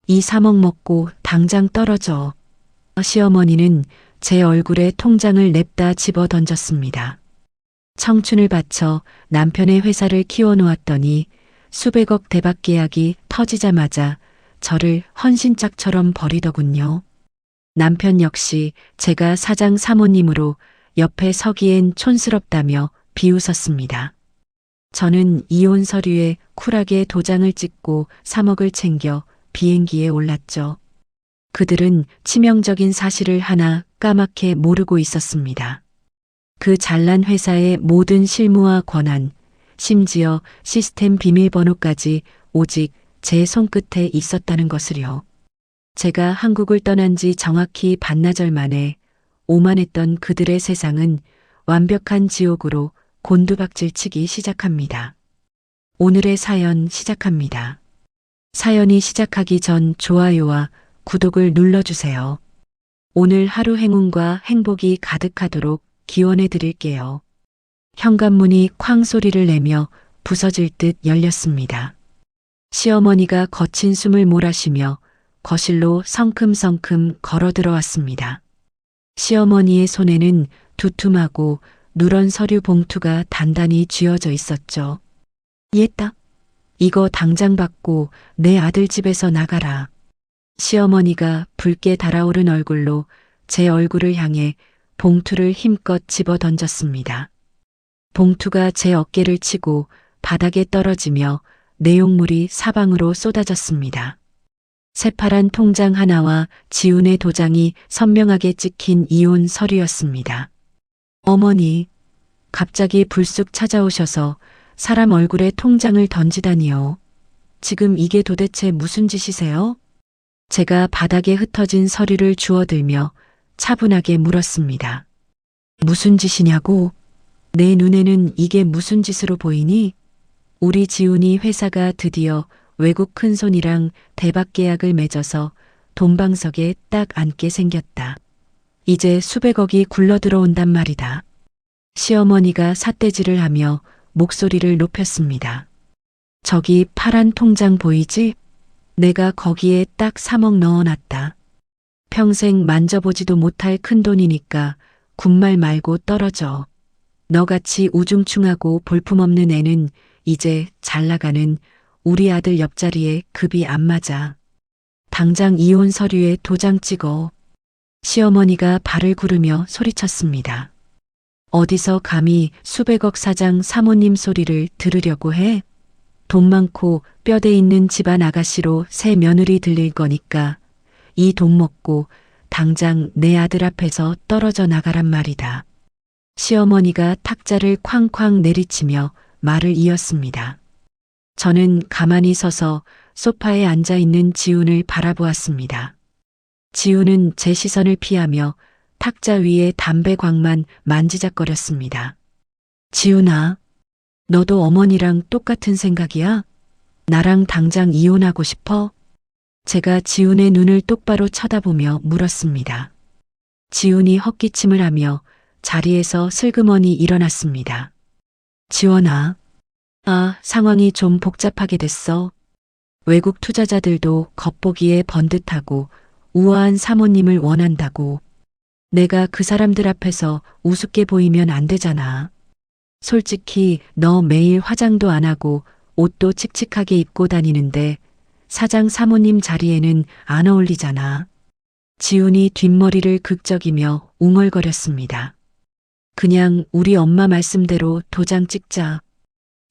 이 3억 먹고 당장 떨어져. 시어머니는 제 얼굴에 통장을 냅다 집어 던졌습니다. 청춘을 바쳐 남편의 회사를 키워놓았더니 수백억 대박 계약이 터지자마자 저를 헌신짝처럼 버리더군요. 남편 역시 제가 사장 사모님으로 옆에 서기엔 촌스럽다며 비웃었습니다. 저는 이혼 서류에 쿨하게 도장을 찍고 3억을 챙겨 비행기에 올랐죠. 그들은 치명적인 사실을 하나 까맣게 모르고 있었습니다. 그 잘난 회사의 모든 실무와 권한, 심지어 시스템 비밀번호까지 오직 제 손끝에 있었다는 것을요. 제가 한국을 떠난 지 정확히 반나절 만에 오만했던 그들의 세상은 완벽한 지옥으로 곤두박질치기 시작합니다. 오늘의 사연 시작합니다. 사연이 시작하기 전 좋아요와 구독을 눌러주세요. 오늘 하루 행운과 행복이 가득하도록 기원해 드릴게요. 현관문이 쾅 소리를 내며 부서질 듯 열렸습니다. 시어머니가 거친 숨을 몰아쉬며 거실로 성큼성큼 걸어 들어왔습니다. 시어머니의 손에는 두툼하고 누런 서류 봉투가 단단히 쥐어져 있었죠. 얘딱, 이거 당장 받고 내 아들 집에서 나가라. 시어머니가 붉게 달아오른 얼굴로 제 얼굴을 향해 봉투를 힘껏 집어 던졌습니다. 봉투가 제 어깨를 치고 바닥에 떨어지며 내용물이 사방으로 쏟아졌습니다. 새파란 통장 하나와 지훈의 도장이 선명하게 찍힌 이혼 서류였습니다. 어머니, 갑자기 불쑥 찾아오셔서 사람 얼굴에 통장을 던지다니요. 지금 이게 도대체 무슨 짓이세요? 제가 바닥에 흩어진 서류를 주워들며 차분하게 물었습니다. 무슨 짓이냐고? 내 눈에는 이게 무슨 짓으로 보이니? 우리 지훈이 회사가 드디어 외국 큰손이랑 대박 계약을 맺어서 돈방석에 딱 앉게 생겼다. 이제 수백억이 굴러들어온단 말이다. 시어머니가 삿대질을 하며 목소리를 높였습니다. 저기 파란 통장 보이지? 내가 거기에 딱 3억 넣어놨다. 평생 만져보지도 못할 큰돈이니까 군말 말고 떨어져. 너같이 우중충하고 볼품없는 애는 이제 잘나가는 우리 아들 옆자리에 급이 안 맞아. 당장 이혼 서류에 도장 찍어. 시어머니가 발을 구르며 소리쳤습니다. 어디서 감히 수백억 사장 사모님 소리를 들으려고 해? 돈 많고 뼈대 있는 집안 아가씨로 새 며느리 들릴 거니까 이 돈 먹고 당장 내 아들 앞에서 떨어져 나가란 말이다. 시어머니가 탁자를 쾅쾅 내리치며 말을 이었습니다. 저는 가만히 서서 소파에 앉아 있는 지훈을 바라보았습니다. 지훈은 제 시선을 피하며 탁자 위에 담배광만 만지작거렸습니다. 지훈아, 너도 어머니랑 똑같은 생각이야? 나랑 당장 이혼하고 싶어? 제가 지훈의 눈을 똑바로 쳐다보며 물었습니다. 지훈이 헛기침을 하며 자리에서 슬그머니 일어났습니다. 지원아, 상황이 좀 복잡하게 됐어. 외국 투자자들도 겉보기에 번듯하고 우아한 사모님을 원한다고. 내가 그 사람들 앞에서 우습게 보이면 안 되잖아. 솔직히 너 매일 화장도 안 하고 옷도 칙칙하게 입고 다니는데 사장 사모님 자리에는 안 어울리잖아. 지훈이 뒷머리를 극적이며 웅얼거렸습니다. 그냥 우리 엄마 말씀대로 도장 찍자.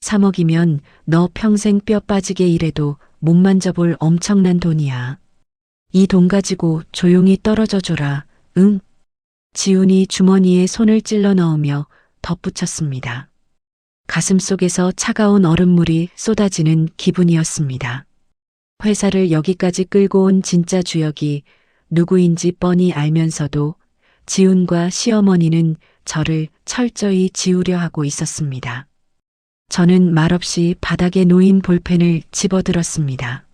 3억이면 너 평생 뼈 빠지게 일해도 못 만져볼 엄청난 돈이야. 이 돈 가지고 조용히 떨어져 줘라. 응? 지훈이 주머니에 손을 찔러 넣으며 덧붙였습니다. 가슴속에서 차가운 얼음물이 쏟아지는 기분이었습니다. 회사를 여기까지 끌고 온 진짜 주역이 누구인지 뻔히 알면서도 지훈과 시어머니는 저를 철저히 지우려 하고 있었습니다. 저는 말없이 바닥에 놓인 볼펜을 집어들었습니다.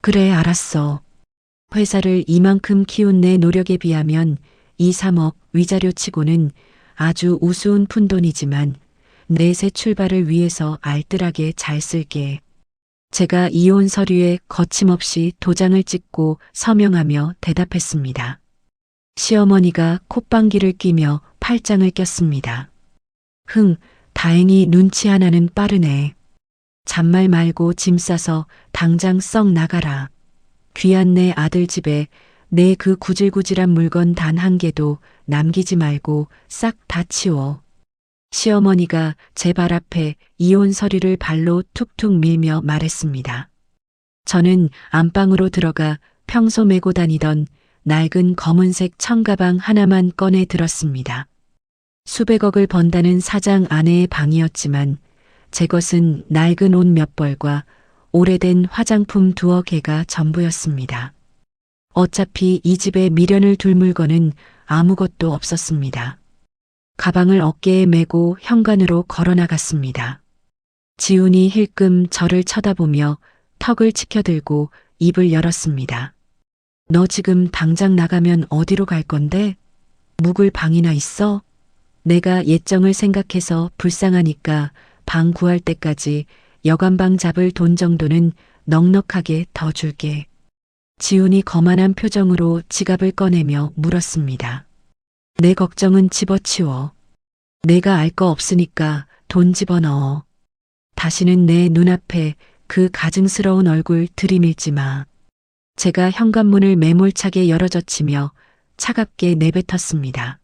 그래, 알았어. 회사를 이만큼 키운 내 노력에 비하면 2, 3억 위자료치고는 아주 우스운 푼돈이지만 내 새 출발을 위해서 알뜰하게 잘 쓸게. 제가 이혼 서류에 거침없이 도장을 찍고 서명하며 대답했습니다. 시어머니가 콧방귀를 뀌며 팔짱을 꼈습니다. 다행히 눈치 하나는 빠르네. 잔말 말고 짐 싸서 당장 썩 나가라. 귀한 내 아들 집에 내 그 구질구질한 물건 단 한 개도 남기지 말고 싹 다 치워. 시어머니가 제 발 앞에 이혼 서류를 발로 툭툭 밀며 말했습니다. 저는 안방으로 들어가 평소 메고 다니던 낡은 검은색 청가방 하나만 꺼내 들었습니다. 수백억을 번다는 사장 아내의 방이었지만 제 것은 낡은 옷 몇 벌과 오래된 화장품 두어 개가 전부였습니다. 어차피 이 집에 미련을 둘 물건은 아무것도 없었습니다. 가방을 어깨에 메고 현관으로 걸어 나갔습니다. 지훈이 힐끔 저를 쳐다보며 턱을 치켜들고 입을 열었습니다. 너 지금 당장 나가면 어디로 갈 건데? 묵을 방이나 있어? 내가 예정을 생각해서 불쌍하니까 방 구할 때까지 여관방 잡을 돈 정도는 넉넉하게 더 줄게. 지훈이 거만한 표정으로 지갑을 꺼내며 물었습니다. 내 걱정은 집어치워. 내가 알 거 없으니까 돈 집어넣어. 다시는 내 눈앞에 그 가증스러운 얼굴 들이밀지 마. 제가 현관문을 매몰차게 열어젖히며 차갑게 내뱉었습니다.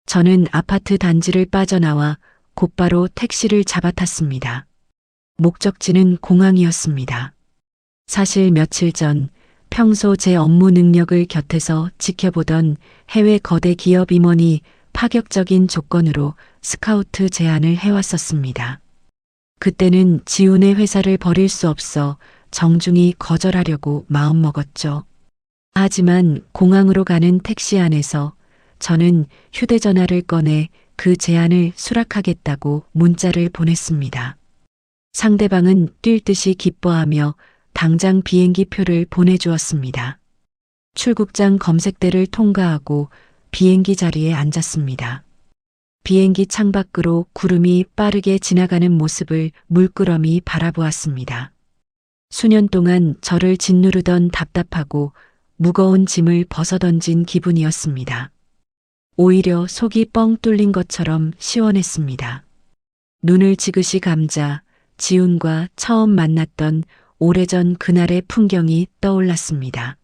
저는 아파트 단지를 빠져나와 곧바로 택시를 잡아탔습니다. 목적지는 공항이었습니다. 사실 며칠 전 평소 제 업무 능력을 곁에서 지켜보던 해외 거대 기업 임원이 파격적인 조건으로 스카우트 제안을 해왔었습니다. 그때는 지훈의 회사를 버릴 수 없어 정중히 거절하려고 마음먹었죠. 하지만 공항으로 가는 택시 안에서 저는 휴대전화를 꺼내 그 제안을 수락하겠다고 문자를 보냈습니다. 상대방은 뛸 듯이 기뻐하며 당장 비행기 표를 보내주었습니다. 출국장 검색대를 통과하고 비행기 자리에 앉았습니다. 비행기 창밖으로 구름이 빠르게 지나가는 모습을 물끄러미 바라보았습니다. 수년 동안 저를 짓누르던 답답하고 무거운 짐을 벗어던진 기분이었습니다. 오히려 속이 뻥 뚫린 것처럼 시원했습니다. 눈을 지그시 감자 지훈과 처음 만났던 오래전 그날의 풍경이 떠올랐습니다.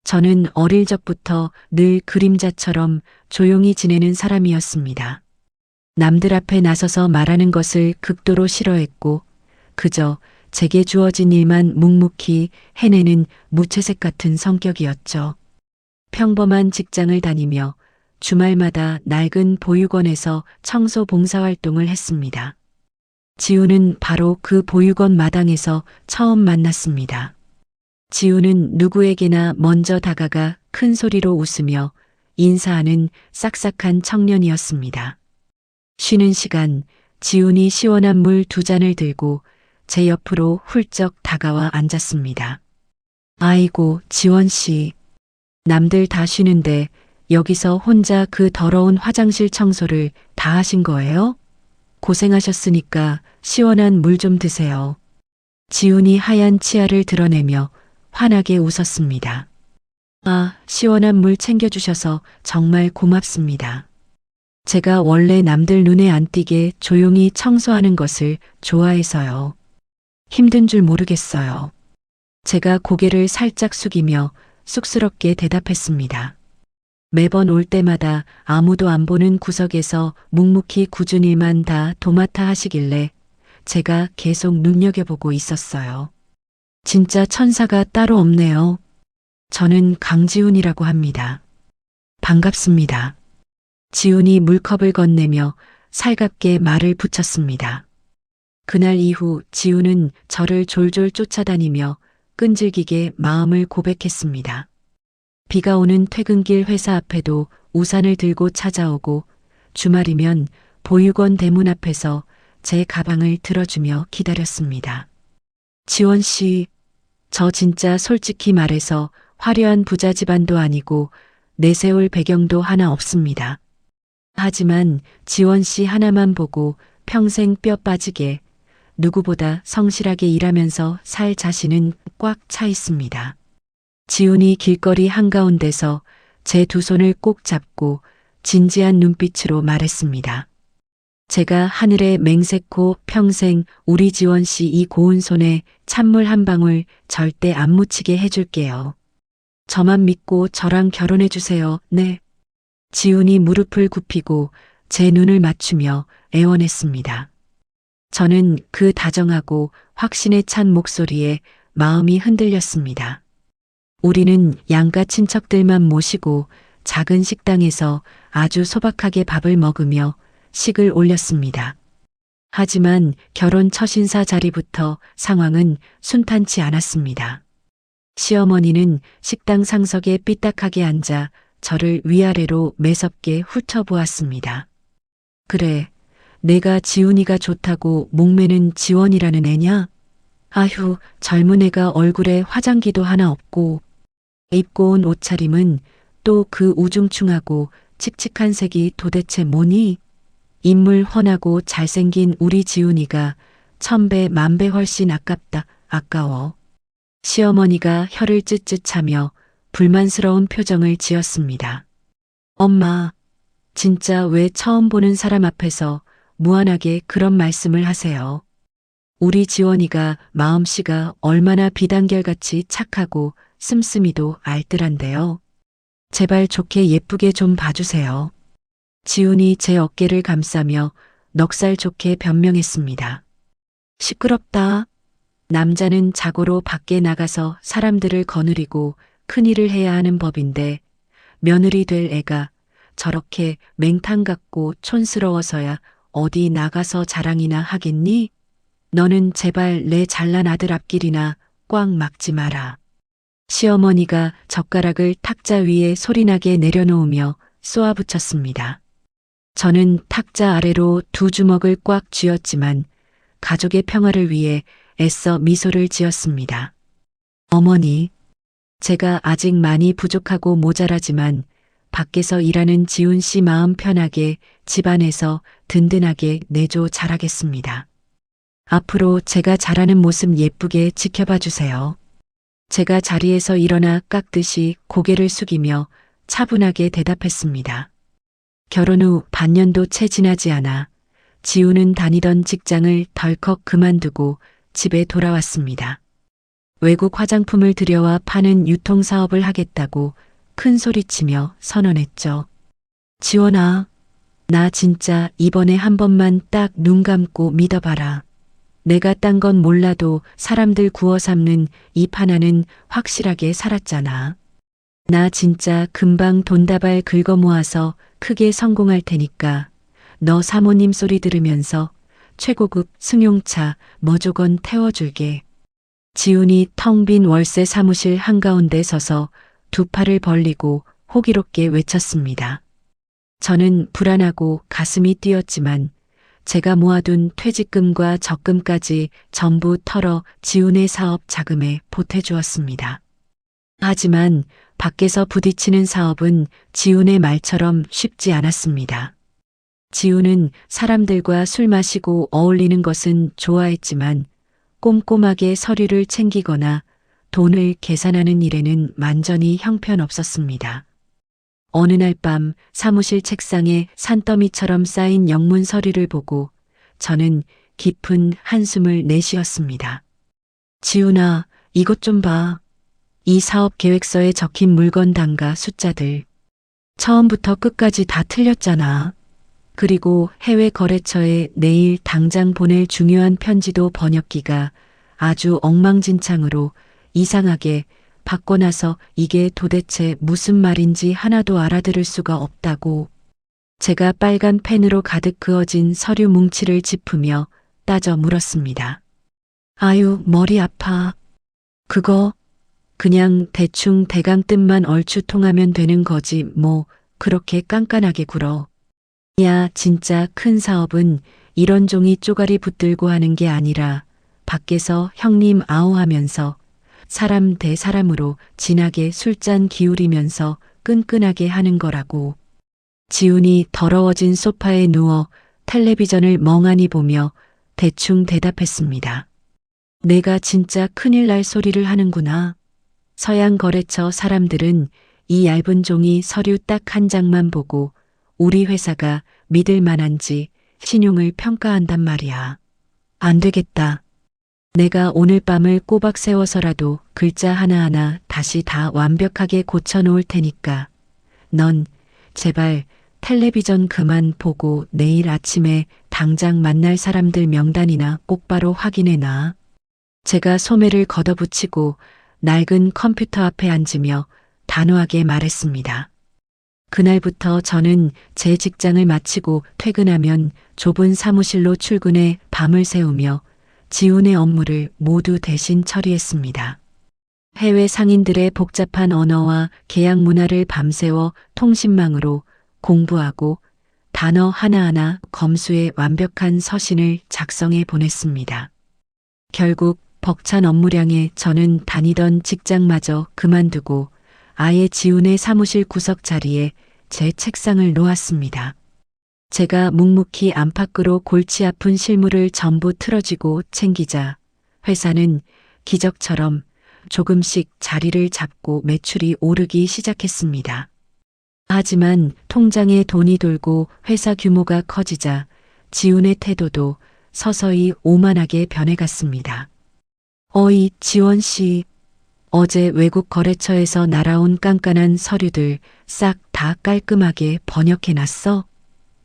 저는 어릴 적부터 늘 그림자처럼 조용히 지내는 사람이었습니다. 남들 앞에 나서서 말하는 것을 극도로 싫어했고 그저 제게 주어진 일만 묵묵히 해내는 무채색 같은 성격이었죠. 평범한 직장을 다니며 주말마다 낡은 보육원에서 청소 봉사활동을 했습니다. 지훈은 바로 그 보육원 마당에서 처음 만났습니다. 지훈은 누구에게나 먼저 다가가 큰 소리로 웃으며 인사하는 싹싹한 청년이었습니다. 쉬는 시간 지훈이 시원한 물 2잔을 들고 제 옆으로 훌쩍 다가와 앉았습니다. 아이고, 지원 씨. 남들 다 쉬는데 여기서 혼자 그 더러운 화장실 청소를 다 하신 거예요? 고생하셨으니까 시원한 물 좀 드세요. 지훈이 하얀 치아를 드러내며 환하게 웃었습니다. 아, 시원한 물 챙겨주셔서 정말 고맙습니다. 제가 원래 남들 눈에 안 띄게 조용히 청소하는 것을 좋아해서요. 힘든 줄 모르겠어요. 제가 고개를 살짝 숙이며 쑥스럽게 대답했습니다. 매번 올 때마다 아무도 안 보는 구석에서 묵묵히 굳은 일만 다 도맡아 하시길래 제가 계속 눈여겨보고 있었어요. 진짜 천사가 따로 없네요. 저는 강지훈이라고 합니다. 반갑습니다. 지훈이 물컵을 건네며 살갑게 말을 붙였습니다. 그날 이후 지훈은 저를 졸졸 쫓아다니며 끈질기게 마음을 고백했습니다. 비가 오는 퇴근길 회사 앞에도 우산을 들고 찾아오고 주말이면 보육원 대문 앞에서 제 가방을 들어주며 기다렸습니다. 지원 씨, 저 진짜 솔직히 말해서 화려한 부자 집안도 아니고 내세울 배경도 하나 없습니다. 하지만 지원 씨 하나만 보고 평생 뼈 빠지게 누구보다 성실하게 일하면서 살 자신은 꽉 차 있습니다. 지훈이 길거리 한가운데서 제 두 손을 꼭 잡고 진지한 눈빛으로 말했습니다. 제가 하늘에 맹세코 평생 우리 지원 씨 이 고운 손에 찬물 한 방울 절대 안 묻히게 해줄게요. 저만 믿고 저랑 결혼해 주세요. 네. 지훈이 무릎을 굽히고 제 눈을 맞추며 애원했습니다. 저는 그 다정하고 확신에 찬 목소리에 마음이 흔들렸습니다. 우리는 양가 친척들만 모시고 작은 식당에서 아주 소박하게 밥을 먹으며 식을 올렸습니다. 하지만 결혼 첫인사 자리부터 상황은 순탄치 않았습니다. 시어머니는 식당 상석에 삐딱하게 앉아 저를 위아래로 매섭게 훑어보았습니다. 그래, 내가 지훈이가 좋다고 목매는 지원이라는 애냐? 아휴, 젊은 애가 얼굴에 화장기도 하나 없고 입고 온 옷차림은 또 그 우중충하고 칙칙한 색이 도대체 뭐니? 인물 훤하고 잘생긴 우리 지훈이가 1000배, 1000배 훨씬 아깝다, 아까워. 시어머니가 혀를 쯧쯧하며 불만스러운 표정을 지었습니다. 엄마, 진짜 왜 처음 보는 사람 앞에서 무한하게 그런 말씀을 하세요? 우리 지원이가 마음씨가 얼마나 비단결같이 착하고 씀씀이도 알뜰한데요. 제발 좋게 예쁘게 좀 봐주세요. 지훈이 제 어깨를 감싸며 넉살 좋게 변명했습니다. 시끄럽다. 남자는 자고로 밖에 나가서 사람들을 거느리고 큰일을 해야 하는 법인데 며느리 될 애가 저렇게 맹탕 같고 촌스러워서야 어디 나가서 자랑이나 하겠니? 너는 제발 내 잘난 아들 앞길이나 꽉 막지 마라. 시어머니가 젓가락을 탁자 위에 소리나게 내려놓으며 쏘아붙였습니다. 저는 탁자 아래로 두 주먹을 꽉 쥐었지만 가족의 평화를 위해 애써 미소를 지었습니다. 어머니, 제가 아직 많이 부족하고 모자라지만 밖에서 일하는 지훈 씨 마음 편하게 집안에서 든든하게 내조 잘하겠습니다. 앞으로 제가 잘하는 모습 예쁘게 지켜봐 주세요. 제가 자리에서 일어나 깎듯이 고개를 숙이며 차분하게 대답했습니다. 결혼 후 반년도 채 지나지 않아 지훈은 다니던 직장을 덜컥 그만두고 집에 돌아왔습니다. 외국 화장품을 들여와 파는 유통사업을 하겠다고 큰 소리치며 선언했죠. 지원아, 나 진짜 이번에 한 번만 딱 눈 감고 믿어봐라. 내가 딴 건 몰라도 사람들 구워 삶는 입 하나는 확실하게 살았잖아. 나 진짜 금방 돈다발 긁어 모아서 크게 성공할 테니까 너 사모님 소리 들으면서 최고급 승용차 머조건 태워줄게. 지훈이 텅 빈 월세 사무실 한가운데 서서 두 팔을 벌리고 호기롭게 외쳤습니다. 저는 불안하고 가슴이 뛰었지만 제가 모아둔 퇴직금과 적금까지 전부 털어 지훈의 사업 자금에 보태주었습니다. 하지만 밖에서 부딪히는 사업은 지훈의 말처럼 쉽지 않았습니다. 지훈은 사람들과 술 마시고 어울리는 것은 좋아했지만 꼼꼼하게 서류를 챙기거나 돈을 계산하는 일에는 완전히 형편없었습니다. 어느 날 밤 사무실 책상에 산더미처럼 쌓인 영문 서류를 보고 저는 깊은 한숨을 내쉬었습니다. 지훈아, 이것 좀 봐. 이 사업 계획서에 적힌 물건 단가 숫자들. 처음부터 끝까지 다 틀렸잖아. 그리고 해외 거래처에 내일 당장 보낼 중요한 편지도 번역기가 아주 엉망진창으로 이상하게 바꿔놔서 이게 도대체 무슨 말인지 하나도 알아들을 수가 없다고. 제가 빨간 펜으로 가득 그어진 서류 뭉치를 짚으며 따져 물었습니다. 아유, 머리 아파. 그거 그냥 대충 대강 뜻만 얼추 통하면 되는 거지 뭐 그렇게 깐깐하게 굴어. 야, 진짜 큰 사업은 이런 종이 쪼가리 붙들고 하는 게 아니라 밖에서 형님 아오하면서 사람 대 사람으로 진하게 술잔 기울이면서 끈끈하게 하는 거라고. 지훈이 더러워진 소파에 누워 텔레비전을 멍하니 보며 대충 대답했습니다. 내가 진짜 큰일 날 소리를 하는구나. 서양 거래처 사람들은 이 얇은 종이 서류 딱 한 장만 보고 우리 회사가 믿을 만한지 신용을 평가한단 말이야. 안 되겠다. 내가 오늘 밤을 꼬박 세워서라도 글자 하나하나 다시 다 완벽하게 고쳐놓을 테니까 넌 제발 텔레비전 그만 보고 내일 아침에 당장 만날 사람들 명단이나 똑바로 확인해놔. 제가 소매를 걷어붙이고 낡은 컴퓨터 앞에 앉으며 단호하게 말했습니다. 그날부터 저는 제 직장을 마치고 퇴근하면 좁은 사무실로 출근해 밤을 새우며 지훈의 업무를 모두 대신 처리했습니다. 해외 상인들의 복잡한 언어와 계약 문화를 밤새워 통신망으로 공부하고 단어 하나하나 검수해 완벽한 서신을 작성해 보냈습니다. 결국 벅찬 업무량에 저는 다니던 직장마저 그만두고 아예 지훈의 사무실 구석 자리에 제 책상을 놓았습니다. 제가 묵묵히 안팎으로 골치 아픈 실무를 전부 틀어지고 챙기자 회사는 기적처럼 조금씩 자리를 잡고 매출이 오르기 시작했습니다. 하지만 통장에 돈이 돌고 회사 규모가 커지자 지훈의 태도도 서서히 오만하게 변해갔습니다. 어이, 지원 씨. 어제 외국 거래처에서 날아온 깐깐한 서류들 싹 다 깔끔하게 번역해놨어?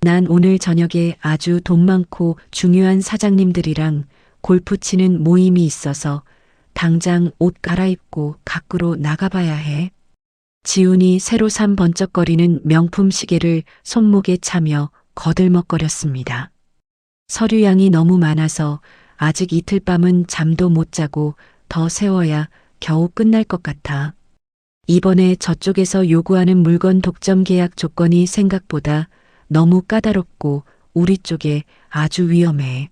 난 오늘 저녁에 아주 돈 많고 중요한 사장님들이랑 골프 치는 모임이 있어서 당장 옷 갈아입고 밖으로 나가봐야 해. 지훈이 새로 산 번쩍거리는 명품 시계를 손목에 차며 거들먹거렸습니다. 서류양이 너무 많아서 아직 이틀 밤은 잠도 못 자고 더 세워야 겨우 끝날 것 같아. 이번에 저쪽에서 요구하는 물건 독점 계약 조건이 생각보다 너무 까다롭고 우리 쪽에 아주 위험해.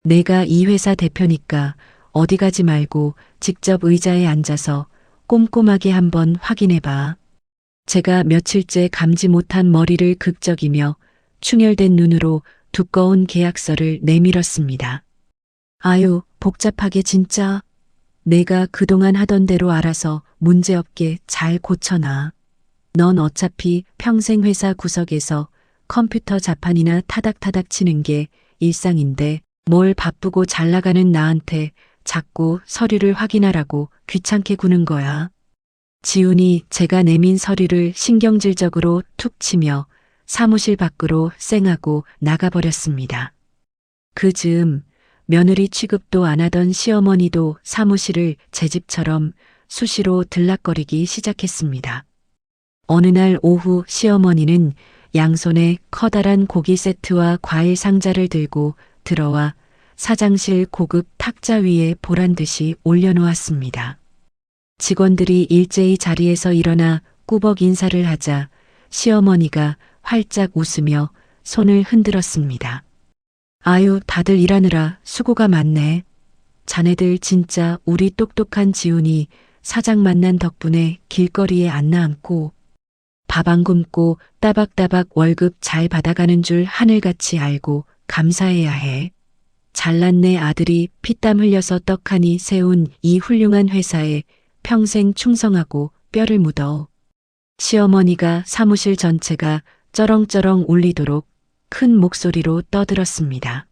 내가 이 회사 대표니까 어디 가지 말고 직접 의자에 앉아서 꼼꼼하게 한번 확인해봐. 제가 며칠째 감지 못한 머리를 극적이며 충혈된 눈으로 두꺼운 계약서를 내밀었습니다. 아유, 복잡하게 진짜. 내가 그동안 하던 대로 알아서 문제없게 잘 고쳐놔. 넌 어차피 평생 회사 구석에서 컴퓨터 자판이나 타닥타닥 치는 게 일상인데 뭘 바쁘고 잘 나가는 나한테 자꾸 서류를 확인하라고 귀찮게 구는 거야. 지훈이 제가 내민 서류를 신경질적으로 툭 치며 사무실 밖으로 쌩하고 나가버렸습니다. 그 즈음 며느리 취급도 안 하던 시어머니도 사무실을 제 집처럼 수시로 들락거리기 시작했습니다. 어느 날 오후 시어머니는 양손에 커다란 고기 세트와 과일 상자를 들고 들어와 사장실 고급 탁자 위에 보란듯이 올려놓았습니다. 직원들이 일제히 자리에서 일어나 꾸벅 인사를 하자 시어머니가 활짝 웃으며 손을 흔들었습니다. 아유, 다들 일하느라 수고가 많네. 자네들 진짜 우리 똑똑한 지훈이 사장 만난 덕분에 길거리에 안 나앉고 밥 안 굶고 따박따박 월급 잘 받아가는 줄 하늘같이 알고 감사해야 해. 잘난 내 아들이 피땀 흘려서 떡하니 세운 이 훌륭한 회사에 평생 충성하고 뼈를 묻어. 시어머니가 사무실 전체가 쩌렁쩌렁 울리도록 큰 목소리로 떠들었습니다.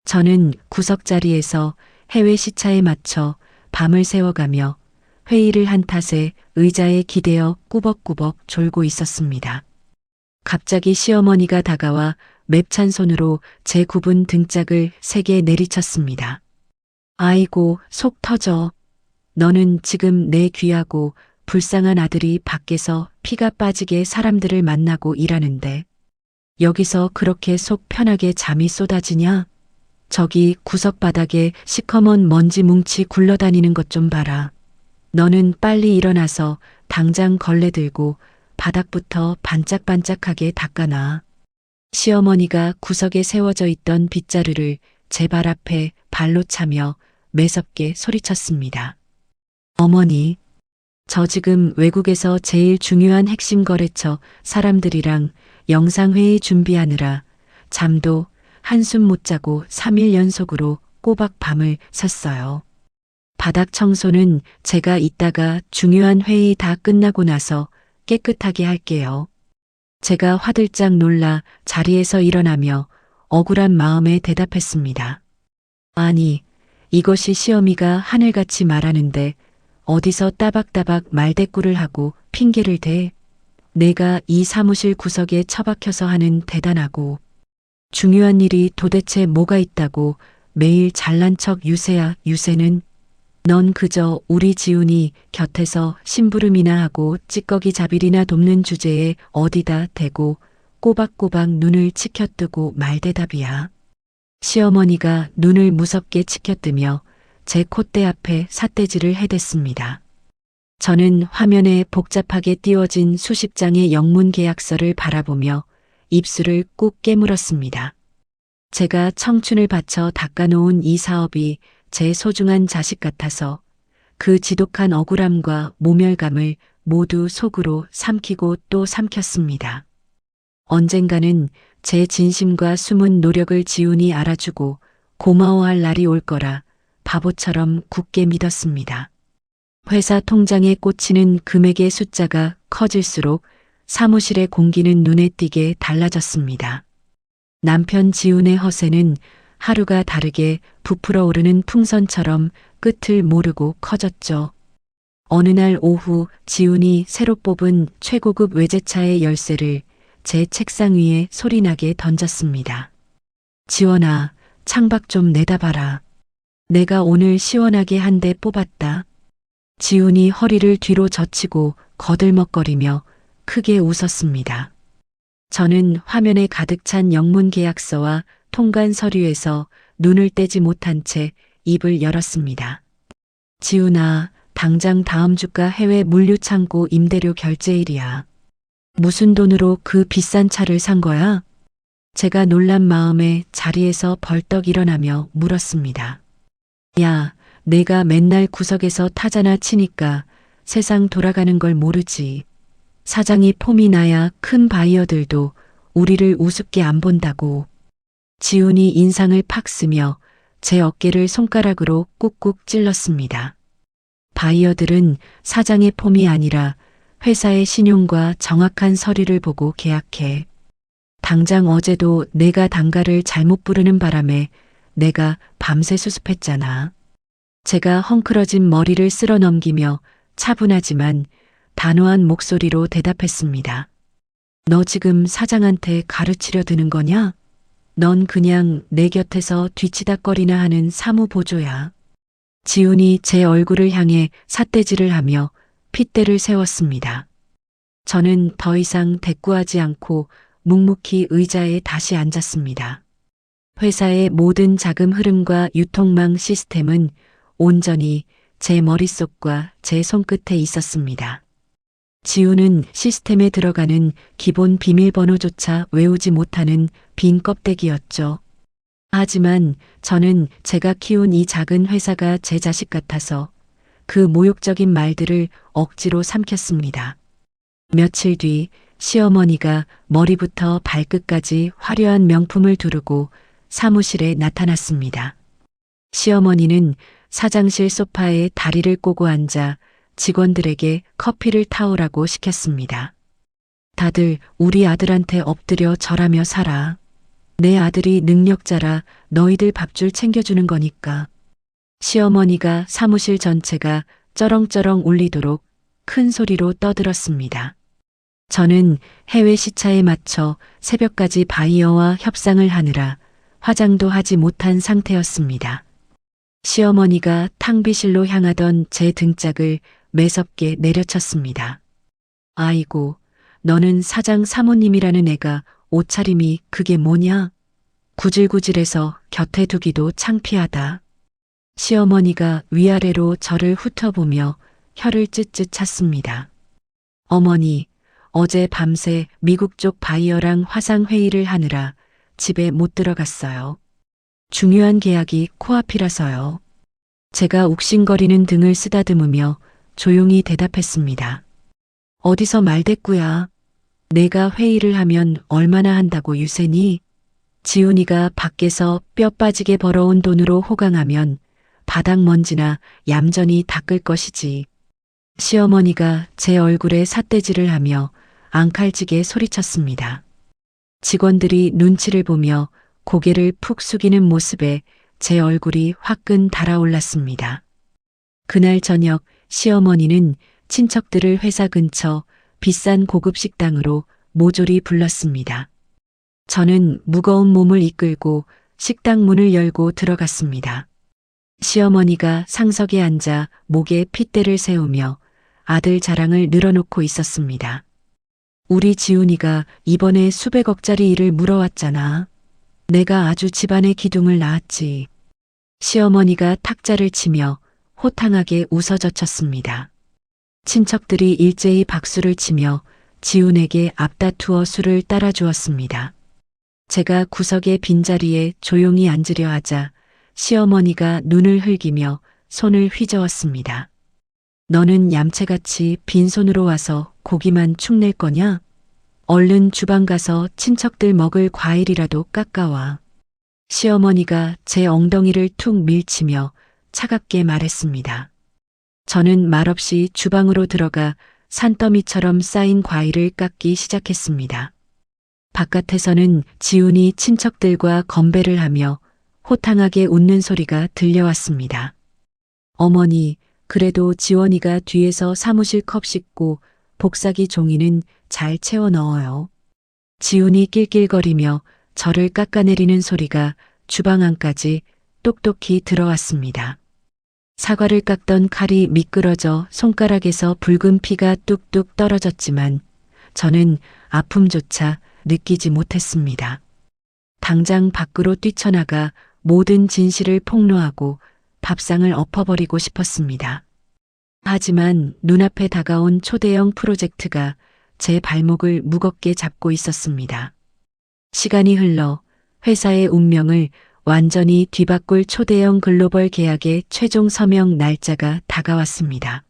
저는 구석자리에서 해외 시차에 맞춰 밤을 새워가며 회의를 한 탓에 의자에 기대어 꾸벅꾸벅 졸고 있었습니다. 갑자기 시어머니가 다가와 맵찬 손으로 제 굽은 등짝을 세게 내리쳤습니다. 아이고, 속 터져. 너는 지금 내 귀하고 불쌍한 아들이 밖에서 피가 빠지게 사람들을 만나고 일하는데 여기서 그렇게 속 편하게 잠이 쏟아지냐? 저기 구석 바닥에 시커먼 먼지 뭉치 굴러다니는 것 좀 봐라. 너는 빨리 일어나서 당장 걸레 들고 바닥부터 반짝반짝하게 닦아놔. 시어머니가 구석에 세워져 있던 빗자루를 제 발 앞에 발로 차며 매섭게 소리쳤습니다. 어머니, 저 지금 외국에서 제일 중요한 핵심 거래처 사람들이랑 영상회의 준비하느라 잠도 한숨 못 자고 3일 연속으로 꼬박 밤을 샜어요. 바닥 청소는 제가 이따가 중요한 회의 다 끝나고 나서 깨끗하게 할게요. 제가 화들짝 놀라 자리에서 일어나며 억울한 마음에 대답했습니다. 아니, 이것이 시어미가 하늘같이 말하는데 어디서 따박따박 말대꾸를 하고 핑계를 대? 내가 이 사무실 구석에 처박혀서 하는 대단하고 중요한 일이 도대체 뭐가 있다고 매일 잘난 척 유세야. 유세는 넌 그저 우리 지훈이 곁에서 심부름이나 하고 찌꺼기 자빌이나 돕는 주제에 어디다 대고 꼬박꼬박 눈을 치켜뜨고 말대답이야. 시어머니가 눈을 무섭게 치켜뜨며 제 콧대 앞에 삿대질을 해댔습니다. 저는 화면에 복잡하게 띄워진 수십 장의 영문 계약서를 바라보며 입술을 꾹 깨물었습니다. 제가 청춘을 바쳐 닦아놓은 이 사업이 제 소중한 자식 같아서 그 지독한 억울함과 모멸감을 모두 속으로 삼키고 또 삼켰습니다. 언젠가는 제 진심과 숨은 노력을 지훈이 알아주고 고마워할 날이 올 거라 바보처럼 굳게 믿었습니다. 회사 통장에 꽂히는 금액의 숫자가 커질수록 사무실의 공기는 눈에 띄게 달라졌습니다. 남편 지훈의 허세는 하루가 다르게 부풀어 오르는 풍선처럼 끝을 모르고 커졌죠. 어느 날 오후 지훈이 새로 뽑은 최고급 외제차의 열쇠를 제 책상 위에 소리나게 던졌습니다. 지원아, 창밖 좀 내다봐라. 내가 오늘 시원하게 한 대 뽑았다. 지훈이 허리를 뒤로 젖히고 거들먹거리며 크게 웃었습니다. 저는 화면에 가득 찬 영문 계약서와 통관 서류에서 눈을 떼지 못한 채 입을 열었습니다. 지훈아, 당장 다음 주가 해외 물류 창고 임대료 결제일이야. 무슨 돈으로 그 비싼 차를 산 거야? 제가 놀란 마음에 자리에서 벌떡 일어나며 물었습니다. 야, 내가 맨날 구석에서 타자나 치니까 세상 돌아가는 걸 모르지. 사장이 폼이 나야 큰 바이어들도 우리를 우습게 안 본다고. 지훈이 인상을 팍 쓰며 제 어깨를 손가락으로 꾹꾹 찔렀습니다. 바이어들은 사장의 폼이 아니라 회사의 신용과 정확한 서류를 보고 계약해. 당장 어제도 내가 단가를 잘못 부르는 바람에 내가 밤새 수습했잖아. 제가 헝클어진 머리를 쓸어 넘기며 차분하지만 단호한 목소리로 대답했습니다. 너 지금 사장한테 가르치려 드는 거냐? 넌 그냥 내 곁에서 뒤치다꺼리나 하는 사무보조야. 지훈이 제 얼굴을 향해 삿대질을 하며 핏대를 세웠습니다. 저는 더 이상 대꾸하지 않고 묵묵히 의자에 다시 앉았습니다. 회사의 모든 자금 흐름과 유통망 시스템은 온전히 제 머릿속과 제 손끝에 있었습니다. 지훈은 시스템에 들어가는 기본 비밀번호조차 외우지 못하는 빈 껍데기였죠. 하지만 저는 제가 키운 이 작은 회사가 제 자식 같아서 그 모욕적인 말들을 억지로 삼켰습니다. 며칠 뒤 시어머니가 머리부터 발끝까지 화려한 명품을 두르고 사무실에 나타났습니다. 시어머니는 사장실 소파에 다리를 꼬고 앉아 직원들에게 커피를 타오라고 시켰습니다. 다들 우리 아들한테 엎드려 절하며 살아. 내 아들이 능력자라 너희들 밥줄 챙겨주는 거니까. 시어머니가 사무실 전체가 쩌렁쩌렁 울리도록 큰 소리로 떠들었습니다. 저는 해외 시차에 맞춰 새벽까지 바이어와 협상을 하느라 화장도 하지 못한 상태였습니다. 시어머니가 탕비실로 향하던 제 등짝을 매섭게 내려쳤습니다. 아이고, 너는 사장 사모님이라는 애가 옷차림이 그게 뭐냐? 구질구질해서 곁에 두기도 창피하다. 시어머니가 위아래로 저를 훑어보며 혀를 쯧쯧 찼습니다. 어머니, 어제 밤새 미국 쪽 바이어랑 화상회의를 하느라 집에 못 들어갔어요. 중요한 계약이 코앞이라서요. 제가 욱신거리는 등을 쓰다듬으며 조용히 대답했습니다. 어디서 말대꾸야. 내가 회의를 하면 얼마나 한다고 유세니? 지훈이가 밖에서 뼈 빠지게 벌어온 돈으로 호강하면 바닥 먼지나 얌전히 닦을 것이지. 시어머니가 제 얼굴에 삿대질을 하며 앙칼지게 소리쳤습니다. 직원들이 눈치를 보며 고개를 푹 숙이는 모습에 제 얼굴이 화끈 달아올랐습니다. 그날 저녁 시어머니는 친척들을 회사 근처 비싼 고급 식당으로 모조리 불렀습니다. 저는 무거운 몸을 이끌고 식당 문을 열고 들어갔습니다. 시어머니가 상석에 앉아 목에 핏대를 세우며 아들 자랑을 늘어놓고 있었습니다. 우리 지훈이가 이번에 수백억짜리 일을 물어왔잖아. 내가 아주 집안의 기둥을 낳았지. 시어머니가 탁자를 치며 호탕하게 웃어젖혔습니다. 친척들이 일제히 박수를 치며 지훈에게 앞다투어 술을 따라주었습니다. 제가 구석의 빈자리에 조용히 앉으려 하자 시어머니가 눈을 흘기며 손을 휘저었습니다. 너는 얌체같이 빈손으로 와서 고기만 축 낼 거냐? 얼른 주방 가서 친척들 먹을 과일이라도 깎아와. 시어머니가 제 엉덩이를 툭 밀치며 차갑게 말했습니다. 저는 말없이 주방으로 들어가 산더미처럼 쌓인 과일을 깎기 시작했습니다. 바깥에서는 지훈이 친척들과 건배를 하며 호탕하게 웃는 소리가 들려왔습니다. 어머니, 그래도 지원이가 뒤에서 사무실 컵 씻고 복사기 종이는 잘 채워 넣어요. 지훈이 낄낄거리며 저를 깎아내리는 소리가 주방 안까지 똑똑히 들어왔습니다. 사과를 깎던 칼이 미끄러져 손가락에서 붉은 피가 뚝뚝 떨어졌지만 저는 아픔조차 느끼지 못했습니다. 당장 밖으로 뛰쳐나가 모든 진실을 폭로하고 밥상을 엎어버리고 싶었습니다. 하지만 눈앞에 다가온 초대형 프로젝트가 제 발목을 무겁게 잡고 있었습니다. 시간이 흘러 회사의 운명을 완전히 뒤바꿀 초대형 글로벌 계약의 최종 서명 날짜가 다가왔습니다.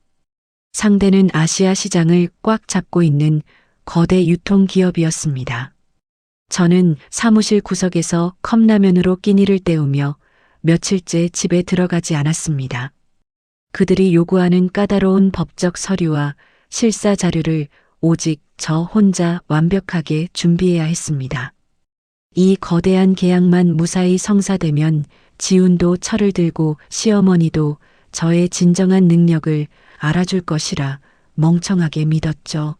상대는 아시아 시장을 꽉 잡고 있는 거대 유통기업이었습니다. 저는 사무실 구석에서 컵라면으로 끼니를 때우며 며칠째 집에 들어가지 않았습니다. 그들이 요구하는 까다로운 법적 서류와 실사 자료를 오직 저 혼자 완벽하게 준비해야 했습니다. 이 거대한 계약만 무사히 성사되면 지훈도 철을 들고 시어머니도 저의 진정한 능력을 알아줄 것이라 멍청하게 믿었죠.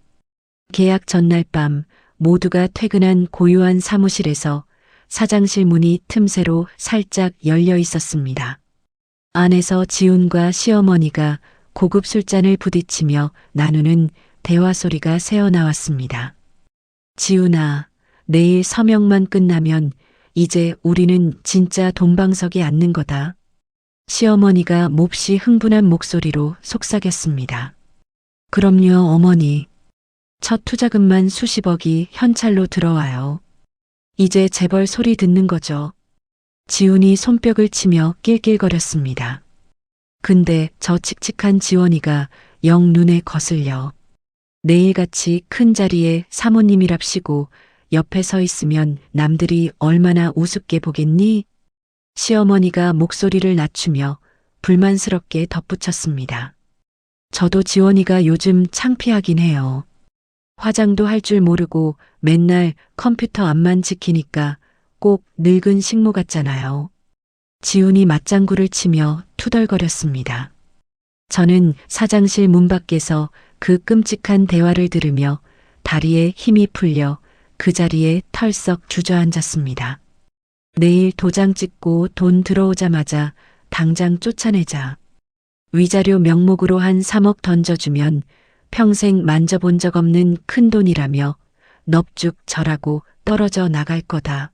계약 전날 밤 모두가 퇴근한 고요한 사무실에서 사장실 문이 틈새로 살짝 열려 있었습니다. 안에서 지훈과 시어머니가 고급 술잔을 부딪히며 나누는 대화 소리가 새어나왔습니다. 지훈아, 내일 서명만 끝나면 이제 우리는 진짜 돈방석에 앉는 거다. 시어머니가 몹시 흥분한 목소리로 속삭였습니다. 그럼요, 어머니. 첫 투자금만 수십억이 현찰로 들어와요. 이제 재벌 소리 듣는 거죠. 지훈이 손뼉을 치며 낄낄거렸습니다. 근데 저 칙칙한 지원이가 영 눈에 거슬려. 내일같이 큰 자리에 사모님이랍시고 옆에 서 있으면 남들이 얼마나 우습게 보겠니? 시어머니가 목소리를 낮추며 불만스럽게 덧붙였습니다. 저도 지원이가 요즘 창피하긴 해요. 화장도 할 줄 모르고 맨날 컴퓨터 앞만 지키니까 꼭 늙은 식모 같잖아요. 지훈이 맞장구를 치며 투덜거렸습니다. 저는 사장실 문 밖에서 그 끔찍한 대화를 들으며 다리에 힘이 풀려 그 자리에 털썩 주저앉았습니다. 내일 도장 찍고 돈 들어오자마자 당장 쫓아내자. 위자료 명목으로 한 3억 던져주면 평생 만져본 적 없는 큰 돈이라며 넙죽 절하고 떨어져 나갈 거다.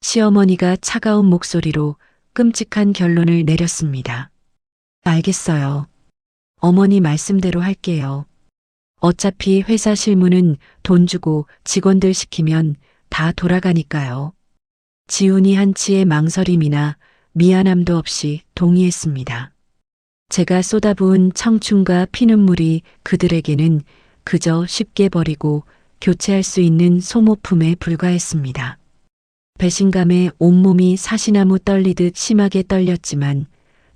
시어머니가 차가운 목소리로 끔찍한 결론을 내렸습니다. 알겠어요. 어머니 말씀대로 할게요. 어차피 회사 실무는 돈 주고 직원들 시키면 다 돌아가니까요. 지훈이 한치의 망설임이나 미안함도 없이 동의했습니다. 제가 쏟아부은 청춘과 피눈물이 그들에게는 그저 쉽게 버리고 교체할 수 있는 소모품에 불과했습니다. 배신감에 온몸이 사시나무 떨리듯 심하게 떨렸지만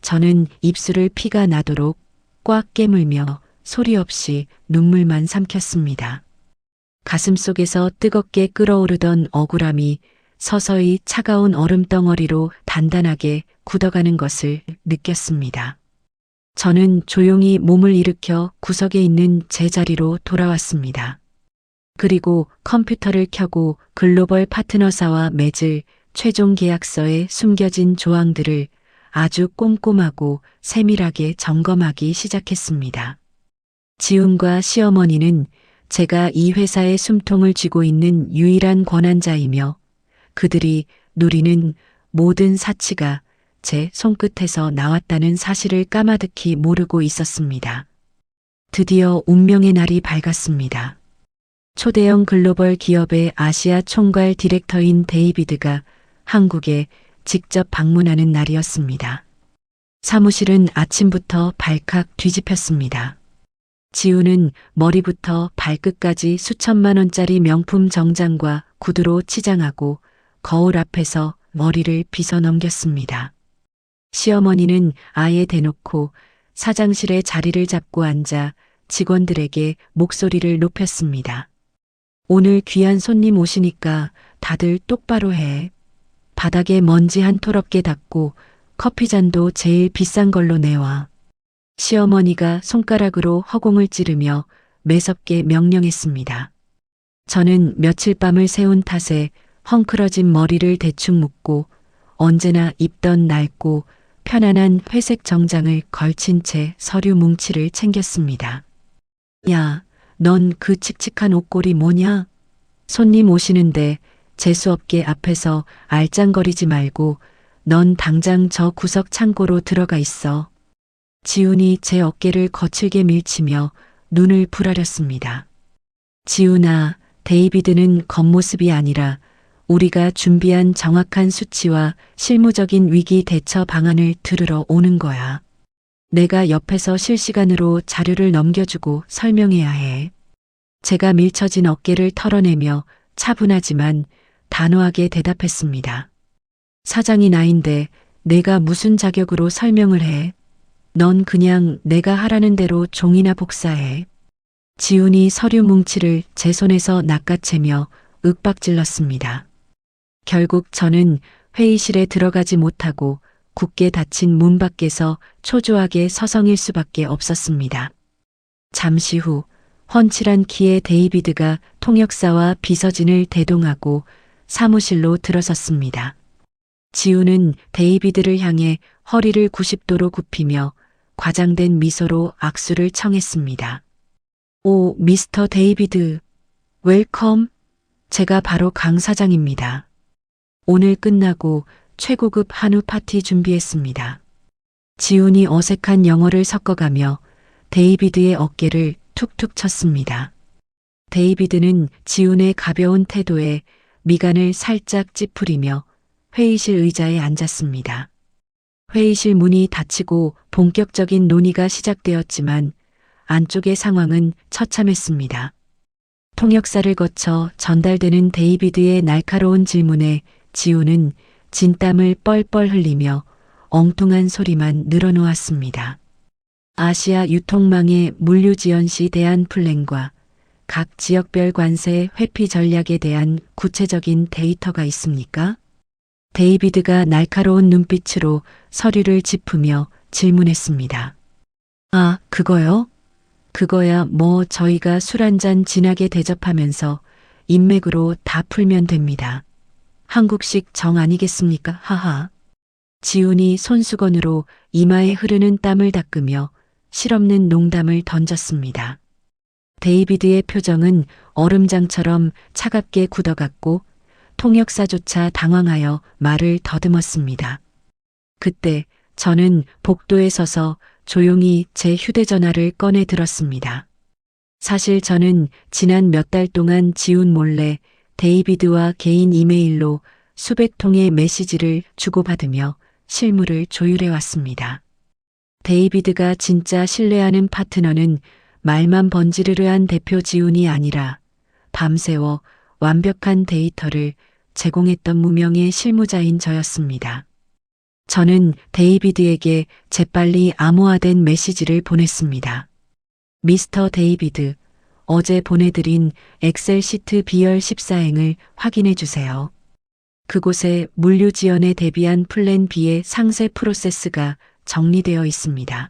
저는 입술을 피가 나도록 꽉 깨물며 소리 없이 눈물만 삼켰습니다. 가슴속에서 뜨겁게 끓어오르던 억울함이 서서히 차가운 얼음덩어리로 단단하게 굳어가는 것을 느꼈습니다. 저는 조용히 몸을 일으켜 구석에 있는 제 자리로 돌아왔습니다. 그리고 컴퓨터를 켜고 글로벌 파트너사와 맺을 최종 계약서에 숨겨진 조항들을 아주 꼼꼼하고 세밀하게 점검하기 시작했습니다. 지훈과 시어머니는 제가 이 회사의 숨통을 쥐고 있는 유일한 권한자이며 그들이 누리는 모든 사치가 제 손끝에서 나왔다는 사실을 까마득히 모르고 있었습니다. 드디어 운명의 날이 밝았습니다. 초대형 글로벌 기업의 아시아 총괄 디렉터인 데이비드가 한국에 직접 방문하는 날이었습니다. 사무실은 아침부터 발칵 뒤집혔습니다. 지우는 머리부터 발끝까지 수천만 원짜리 명품 정장과 구두로 치장하고 거울 앞에서 머리를 빗어 넘겼습니다. 시어머니는 아예 대놓고 사장실에 자리를 잡고 앉아 직원들에게 목소리를 높였습니다. 오늘 귀한 손님 오시니까 다들 똑바로 해. 바닥에 먼지 한 톨 없게 닦고 커피잔도 제일 비싼 걸로 내와. 시어머니가 손가락으로 허공을 찌르며 매섭게 명령했습니다. 저는 며칠 밤을 새운 탓에 헝클어진 머리를 대충 묶고 언제나 입던 낡고 편안한 회색 정장을 걸친 채 서류 뭉치를 챙겼습니다. 야, 넌 그 칙칙한 옷걸이 뭐냐? 손님 오시는데 재수없게 앞에서 알짱거리지 말고 넌 당장 저 구석 창고로 들어가 있어. 지훈이 제 어깨를 거칠게 밀치며 눈을 부라렸습니다. 지훈아, 데이비드는 겉모습이 아니라 우리가 준비한 정확한 수치와 실무적인 위기 대처 방안을 들으러 오는 거야. 내가 옆에서 실시간으로 자료를 넘겨주고 설명해야 해. 제가 밀쳐진 어깨를 털어내며 차분하지만 단호하게 대답했습니다. 사장이 나인데 내가 무슨 자격으로 설명을 해. 넌 그냥 내가 하라는 대로 종이나 복사해. 지훈이 서류 뭉치를 제 손에서 낚아채며 윽박질렀습니다. 결국 저는 회의실에 들어가지 못하고 굳게 닫힌 문 밖에서 초조하게 서성일 수밖에 없었습니다. 잠시 후 훤칠한 키의 데이비드가 통역사와 비서진을 대동하고 사무실로 들어섰습니다. 지훈은 데이비드를 향해 허리를 90도로 굽히며 과장된 미소로 악수를 청했습니다. 오, 미스터 데이비드, 웰컴. 제가 바로 강 사장입니다. 오늘 끝나고 최고급 한우 파티 준비했습니다. 지훈이 어색한 영어를 섞어가며 데이비드의 어깨를 툭툭 쳤습니다. 데이비드는 지훈의 가벼운 태도에 미간을 살짝 찌푸리며 회의실 의자에 앉았습니다. 회의실 문이 닫히고 본격적인 논의가 시작되었지만 안쪽의 상황은 처참했습니다. 통역사를 거쳐 전달되는 데이비드의 날카로운 질문에 지훈은 진땀을 뻘뻘 흘리며 엉뚱한 소리만 늘어놓았습니다. 아시아 유통망의 물류 지원 시 대한 플랜과 각 지역별 관세 회피 전략에 대한 구체적인 데이터가 있습니까? 데이비드가 날카로운 눈빛으로 서류를 짚으며 질문했습니다. 아, 그거요? 그거야 뭐 저희가 술 한잔 진하게 대접하면서 인맥으로 다 풀면 됩니다. 한국식 정 아니겠습니까? 하하. 지훈이 손수건으로 이마에 흐르는 땀을 닦으며 실없는 농담을 던졌습니다. 데이비드의 표정은 얼음장처럼 차갑게 굳어갔고 통역사조차 당황하여 말을 더듬었습니다. 그때 저는 복도에 서서 조용히 제 휴대전화를 꺼내 들었습니다. 사실 저는 지난 몇 달 동안 지훈 몰래 데이비드와 개인 이메일로 수백 통의 메시지를 주고받으며 실무를 조율해 왔습니다. 데이비드가 진짜 신뢰하는 파트너는 말만 번지르르한 대표 지훈이 아니라 밤새워 완벽한 데이터를 제공했던 무명의 실무자인 저였습니다. 저는 데이비드에게 재빨리 암호화된 메시지를 보냈습니다. 미스터 데이비드, 어제 보내드린 엑셀 시트 비열 14행을 확인해 주세요. 그곳에 물류 지연에 대비한 플랜 B의 상세 프로세스가 정리되어 있습니다.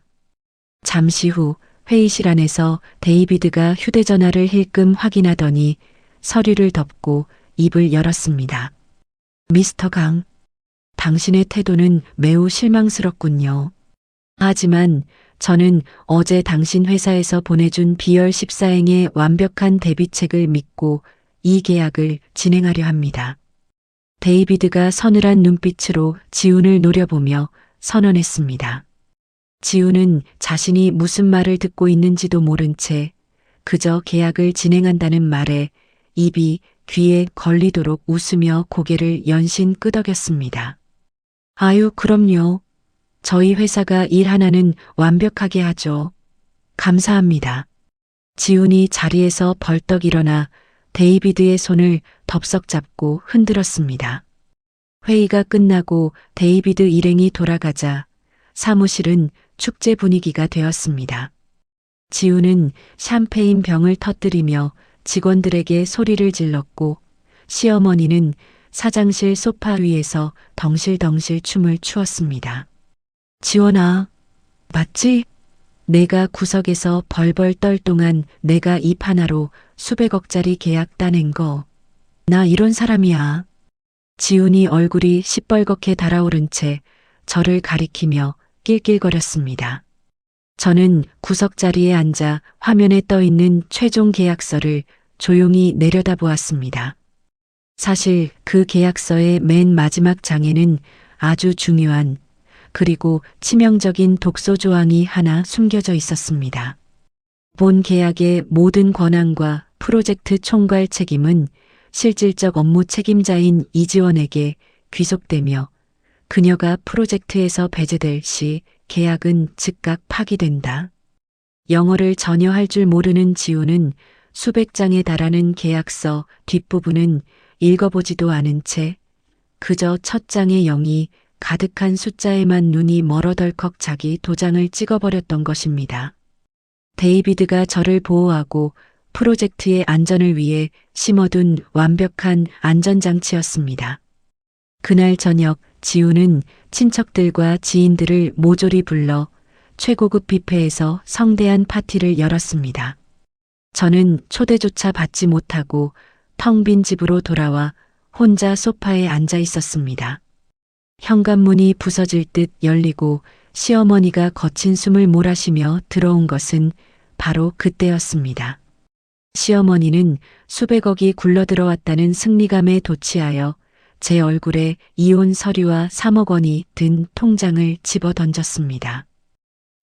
잠시 후 회의실 안에서 데이비드가 휴대전화를 힐끔 확인하더니 서류를 덮고 입을 열었습니다. 미스터 강, 당신의 태도는 매우 실망스럽군요. 하지만 저는 어제 당신 회사에서 보내준 비열 14행의 완벽한 대비책을 믿고 이 계약을 진행하려 합니다. 데이비드가 서늘한 눈빛으로 지훈을 노려보며 선언했습니다. 지훈은 자신이 무슨 말을 듣고 있는지도 모른 채 그저 계약을 진행한다는 말에 입이 귀에 걸리도록 웃으며 고개를 연신 끄덕였습니다. 아유, 그럼요. 저희 회사가 일 하나는 완벽하게 하죠. 감사합니다. 지훈이 자리에서 벌떡 일어나 데이비드의 손을 덥석 잡고 흔들었습니다. 회의가 끝나고 데이비드 일행이 돌아가자 사무실은 축제 분위기가 되었습니다. 지훈은 샴페인 병을 터뜨리며 직원들에게 소리를 질렀고 시어머니는 사장실 소파 위에서 덩실덩실 춤을 추었습니다. 지원아, 맞지? 내가 구석에서 벌벌 떨 동안 내가 입 하나로 수백억짜리 계약 따낸 거. 나 이런 사람이야. 지훈이 얼굴이 시뻘겋게 달아오른 채 저를 가리키며 낄낄거렸습니다. 저는 구석자리에 앉아 화면에 떠 있는 최종 계약서를 조용히 내려다보았습니다. 사실 그 계약서의 맨 마지막 장에는 아주 중요한 그리고 치명적인 독소 조항이 하나 숨겨져 있었습니다. 본 계약의 모든 권한과 프로젝트 총괄 책임은 실질적 업무 책임자인 이지원에게 귀속되며 그녀가 프로젝트에서 배제될 시 계약은 즉각 파기된다. 영어를 전혀 할 줄 모르는 지훈은 수백 장에 달하는 계약서 뒷부분은 읽어보지도 않은 채 그저 첫 장의 0이 가득한 숫자에만 눈이 멀어덜컥 자기 도장을 찍어버렸던 것입니다. 데이비드가 저를 보호하고 프로젝트의 안전을 위해 심어둔 완벽한 안전장치였습니다. 그날 저녁 지훈은 친척들과 지인들을 모조리 불러 최고급 뷔페에서 성대한 파티를 열었습니다. 저는 초대조차 받지 못하고 텅 빈 집으로 돌아와 혼자 소파에 앉아 있었습니다. 현관문이 부서질 듯 열리고 시어머니가 거친 숨을 몰아쉬며 들어온 것은 바로 그때였습니다. 시어머니는 수백억이 굴러들어왔다는 승리감에 도취하여 제 얼굴에 이혼 서류와 3억 원이 든 통장을 집어 던졌습니다.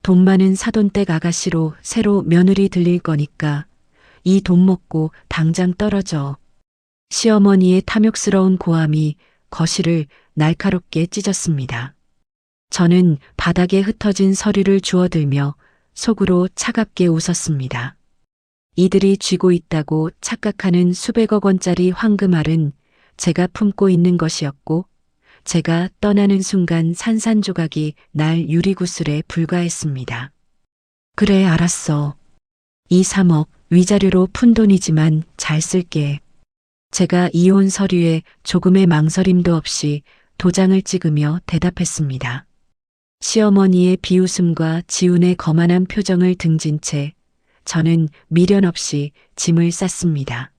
돈 많은 사돈댁 아가씨로 새로 며느리 들릴 거니까 이 돈 먹고 당장 떨어져. 시어머니의 탐욕스러운 고함이 거실을 날카롭게 찢었습니다. 저는 바닥에 흩어진 서류를 주워들며 속으로 차갑게 웃었습니다. 이들이 쥐고 있다고 착각하는 수백억 원짜리 황금알은 제가 품고 있는 것이었고 제가 떠나는 순간 산산조각이 날 유리구슬에 불과했습니다. 그래, 알았어. 이 3억 위자료로 푼 돈이지만 잘 쓸게. 제가 이혼 서류에 조금의 망설임도 없이 도장을 찍으며 대답했습니다. 시어머니의 비웃음과 지훈의 거만한 표정을 등진 채 저는 미련 없이 짐을 쌌습니다.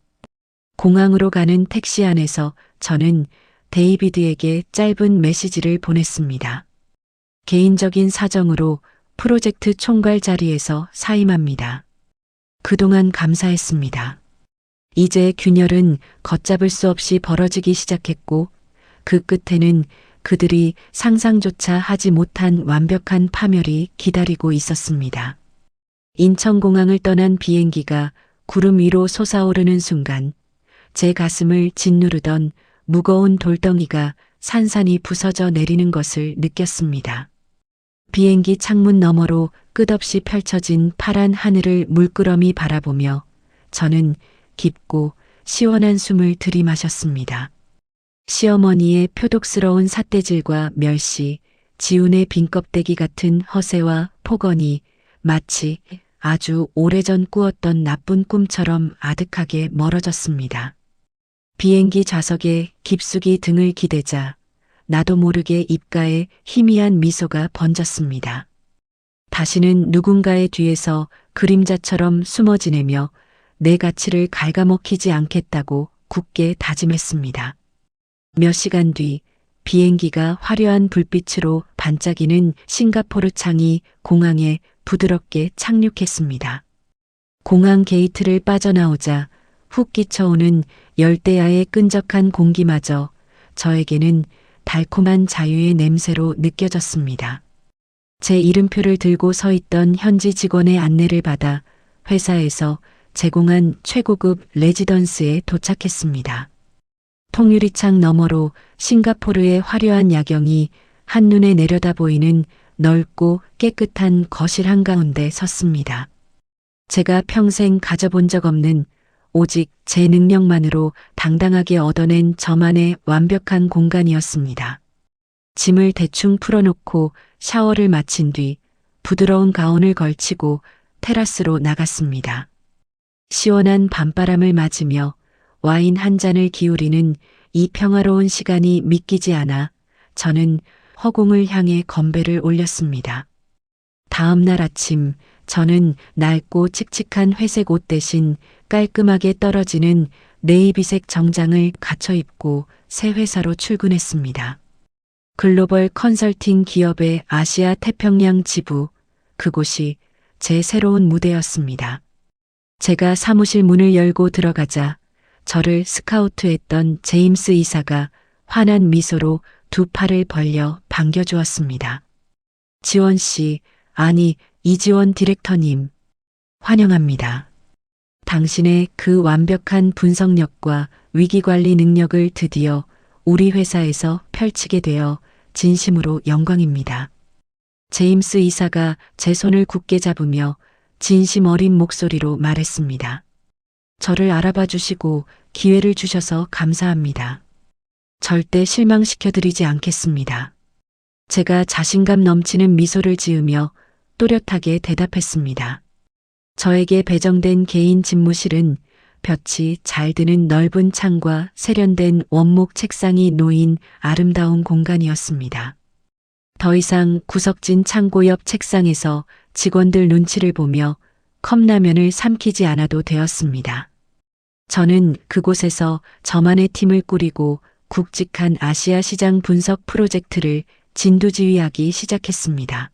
공항으로 가는 택시 안에서 저는 데이비드에게 짧은 메시지를 보냈습니다. 개인적인 사정으로 프로젝트 총괄 자리에서 사임합니다. 그동안 감사했습니다. 이제 균열은 걷잡을 수 없이 벌어지기 시작했고 그 끝에는 그들이 상상조차 하지 못한 완벽한 파멸이 기다리고 있었습니다. 인천공항을 떠난 비행기가 구름 위로 솟아오르는 순간 제 가슴을 짓누르던 무거운 돌덩이가 산산이 부서져 내리는 것을 느꼈습니다. 비행기 창문 너머로 끝없이 펼쳐진 파란 하늘을 물끄러미 바라보며 저는 깊고 시원한 숨을 들이마셨습니다. 시어머니의 표독스러운 삿대질과 멸시, 지훈의 빈껍데기 같은 허세와 폭언이 마치 아주 오래전 꾸었던 나쁜 꿈처럼 아득하게 멀어졌습니다. 비행기 좌석에 깊숙이 등을 기대자 나도 모르게 입가에 희미한 미소가 번졌습니다. 다시는 누군가의 뒤에서 그림자처럼 숨어 지내며 내 가치를 갉아먹히지 않겠다고 굳게 다짐했습니다. 몇 시간 뒤 비행기가 화려한 불빛으로 반짝이는 싱가포르 창이 공항에 부드럽게 착륙했습니다. 공항 게이트를 빠져나오자 훅 끼쳐오는 열대야의 끈적한 공기마저 저에게는 달콤한 자유의 냄새로 느껴졌습니다. 제 이름표를 들고 서 있던 현지 직원의 안내를 받아 회사에서 제공한 최고급 레지던스에 도착했습니다. 통유리창 너머로 싱가포르의 화려한 야경이 한눈에 내려다 보이는 넓고 깨끗한 거실 한가운데 섰습니다. 제가 평생 가져본 적 없는 오직 제 능력만으로 당당하게 얻어낸 저만의 완벽한 공간이었습니다. 짐을 대충 풀어놓고 샤워를 마친 뒤 부드러운 가운을 걸치고 테라스로 나갔습니다. 시원한 밤바람을 맞으며 와인 한 잔을 기울이는 이 평화로운 시간이 믿기지 않아 저는 허공을 향해 건배를 올렸습니다. 다음 날 아침 저는 낡고 칙칙한 회색 옷 대신 깔끔하게 떨어지는 네이비색 정장을 갖춰 입고 새 회사로 출근했습니다. 글로벌 컨설팅 기업의 아시아 태평양 지부, 그곳이 제 새로운 무대였습니다. 제가 사무실 문을 열고 들어가자 저를 스카우트했던 제임스 이사가 환한 미소로 두 팔을 벌려 반겨주었습니다. 지원 씨, 아니 이지원 디렉터님, 환영합니다. 당신의 그 완벽한 분석력과 위기관리 능력을 드디어 우리 회사에서 펼치게 되어 진심으로 영광입니다. 제임스 이사가 제 손을 굳게 잡으며 진심 어린 목소리로 말했습니다. 저를 알아봐 주시고 기회를 주셔서 감사합니다. 절대 실망시켜드리지 않겠습니다. 제가 자신감 넘치는 미소를 지으며 또렷하게 대답했습니다. 저에게 배정된 개인 집무실은 볕이 잘 드는 넓은 창과 세련된 원목 책상이 놓인 아름다운 공간이었습니다. 더 이상 구석진 창고 옆 책상에서 직원들 눈치를 보며 컵라면을 삼키지 않아도 되었습니다. 저는 그곳에서 저만의 팀을 꾸리고 굵직한 아시아 시장 분석 프로젝트를 진두지휘하기 시작했습니다.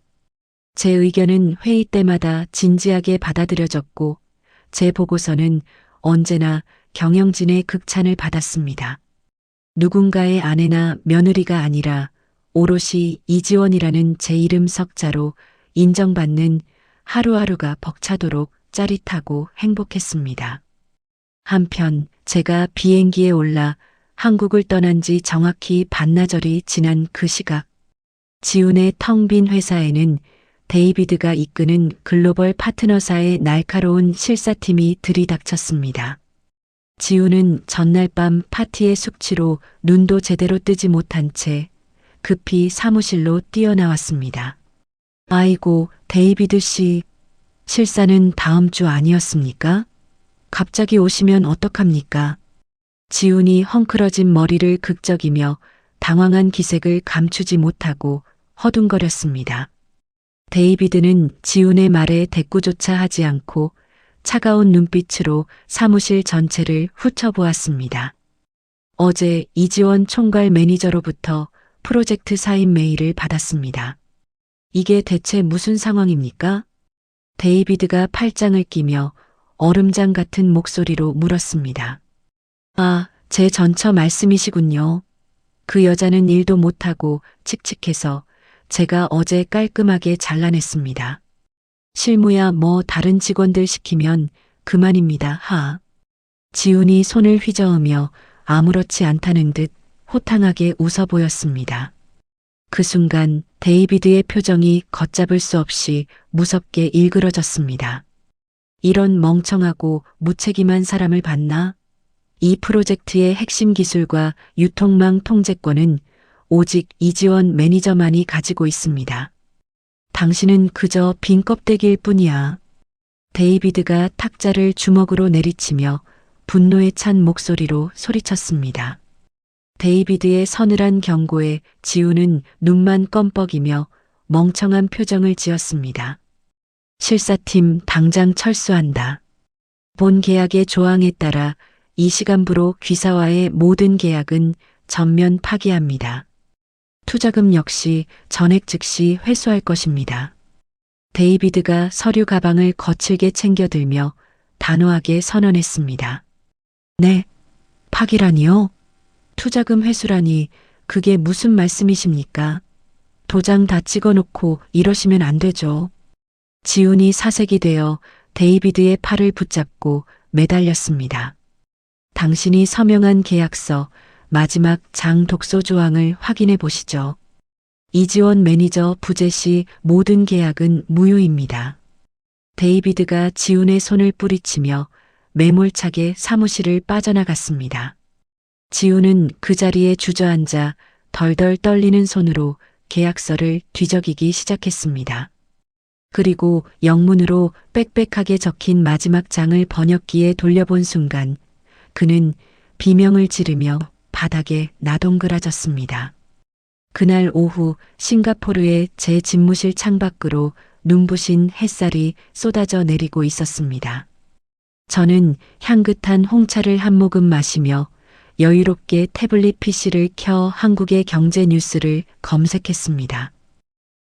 제 의견은 회의 때마다 진지하게 받아들여졌고 제 보고서는 언제나 경영진의 극찬을 받았습니다. 누군가의 아내나 며느리가 아니라 오롯이 이지원이라는 제 이름 석자로 인정받는 하루하루가 벅차도록 짜릿하고 행복했습니다. 한편 제가 비행기에 올라 한국을 떠난 지 정확히 반나절이 지난 그 시각, 지훈의 텅 빈 회사에는 데이비드가 이끄는 글로벌 파트너사의 날카로운 실사팀이 들이닥쳤습니다. 지훈은 전날 밤 파티의 숙취로 눈도 제대로 뜨지 못한 채 급히 사무실로 뛰어나왔습니다. 아이고, 데이비드 씨, 실사는 다음 주 아니었습니까? 갑자기 오시면 어떡합니까? 지훈이 헝클어진 머리를 극적이며 당황한 기색을 감추지 못하고 허둥거렸습니다. 데이비드는 지훈의 말에 대꾸조차 하지 않고 차가운 눈빛으로 사무실 전체를 훑어보았습니다. 어제 이지원 총괄 매니저로부터 프로젝트 사인 메일을 받았습니다. 이게 대체 무슨 상황입니까? 데이비드가 팔짱을 끼며 얼음장 같은 목소리로 물었습니다. 아, 제 전처 말씀이시군요. 그 여자는 일도 못하고 칙칙해서 제가 어제 깔끔하게 잘라냈습니다. 실무야 뭐 다른 직원들 시키면 그만입니다. 하. 지훈이 손을 휘저으며 아무렇지 않다는 듯 호탕하게 웃어 보였습니다. 그 순간 데이비드의 표정이 걷잡을 수 없이 무섭게 일그러졌습니다. 이런 멍청하고 무책임한 사람을 봤나? 이 프로젝트의 핵심 기술과 유통망 통제권은 오직 이지원 매니저만이 가지고 있습니다. 당신은 그저 빈 껍데기일 뿐이야. 데이비드가 탁자를 주먹으로 내리치며 분노에 찬 목소리로 소리쳤습니다. 데이비드의 서늘한 경고에 지우는 눈만 껌뻑이며 멍청한 표정을 지었습니다. 실사팀 당장 철수한다. 본 계약의 조항에 따라 이 시간부로 귀사와의 모든 계약은 전면 파기합니다. 투자금 역시 전액 즉시 회수할 것입니다. 데이비드가 서류 가방을 거칠게 챙겨들며 단호하게 선언했습니다. 네, 파기라니요? 투자금 회수라니 그게 무슨 말씀이십니까? 도장 다 찍어놓고 이러시면 안 되죠. 지훈이 사색이 되어 데이비드의 팔을 붙잡고 매달렸습니다. 당신이 서명한 계약서 마지막 장 독소 조항을 확인해 보시죠. 이지원 매니저 부재 시 모든 계약은 무효입니다. 데이비드가 지훈의 손을 뿌리치며 매몰차게 사무실을 빠져나갔습니다. 지훈은 그 자리에 주저앉아 덜덜 떨리는 손으로 계약서를 뒤적이기 시작했습니다. 그리고 영문으로 빽빽하게 적힌 마지막 장을 번역기에 돌려본 순간 그는 비명을 지르며 바닥에 나동그라졌습니다. 그날 오후 싱가포르의 제 집무실 창밖으로 눈부신 햇살이 쏟아져 내리고 있었습니다. 저는 향긋한 홍차를 한 모금 마시며 여유롭게 태블릿 PC를 켜 한국의 경제 뉴스를 검색했습니다.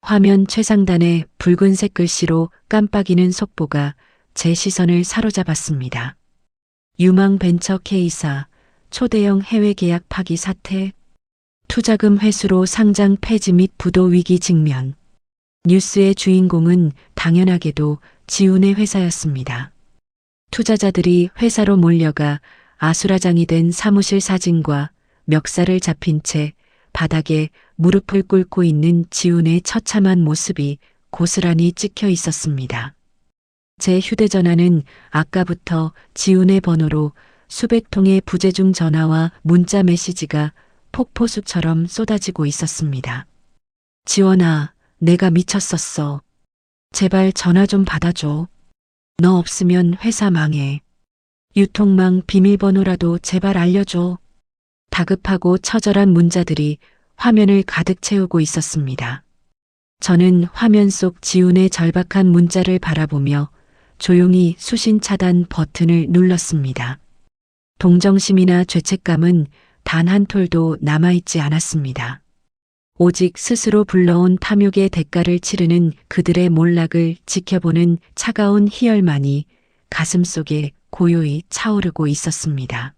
화면 최상단에 붉은색 글씨로 깜빡이는 속보가 제 시선을 사로잡았습니다. 유망 벤처 K사 초대형 해외 계약 파기 사태, 투자금 회수로 상장 폐지 및 부도 위기 직면. 뉴스의 주인공은 당연하게도 지훈의 회사였습니다. 투자자들이 회사로 몰려가 아수라장이 된 사무실 사진과 멱살을 잡힌 채 바닥에 무릎을 꿇고 있는 지훈의 처참한 모습이 고스란히 찍혀 있었습니다. 제 휴대전화는 아까부터 지훈의 번호로 수백 통의 부재중 전화와 문자 메시지가 폭포수처럼 쏟아지고 있었습니다. 지원아, 내가 미쳤었어. 제발 전화 좀 받아줘. 너 없으면 회사 망해. 유통망 비밀번호라도 제발 알려줘. 다급하고 처절한 문자들이 화면을 가득 채우고 있었습니다. 저는 화면 속 지훈의 절박한 문자를 바라보며 조용히 수신 차단 버튼을 눌렀습니다. 동정심이나 죄책감은 단 한 톨도 남아있지 않았습니다. 오직 스스로 불러온 탐욕의 대가를 치르는 그들의 몰락을 지켜보는 차가운 희열만이 가슴속에 고요히 차오르고 있었습니다.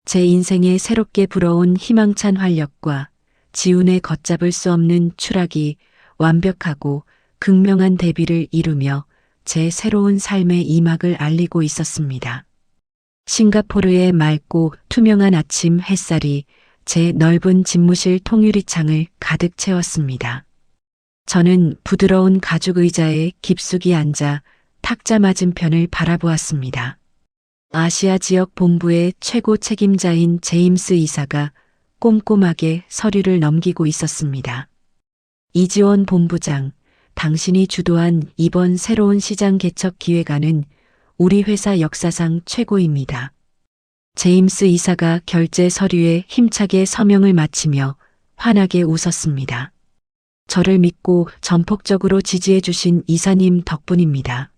제 인생에 새롭게 불어온 희망찬 활력과 지훈의 걷잡을 수 없는 추락이 완벽하고 극명한 대비를 이루며 제 새로운 삶의 이막을 알리고 있었습니다. 싱가포르의 맑고 투명한 아침 햇살이 제 넓은 집무실 통유리창을 가득 채웠습니다. 저는 부드러운 가죽 의자에 깊숙이 앉아 탁자 맞은편을 바라보았습니다. 아시아 지역 본부의 최고 책임자인 제임스 이사가 꼼꼼하게 서류를 넘기고 있었습니다. 이지원 본부장, 당신이 주도한 이번 새로운 시장 개척 기획안은 우리 회사 역사상 최고입니다. 제임스 이사가 결제 서류에 힘차게 서명을 마치며 환하게 웃었습니다. 저를 믿고 전폭적으로 지지해 주신 이사님 덕분입니다.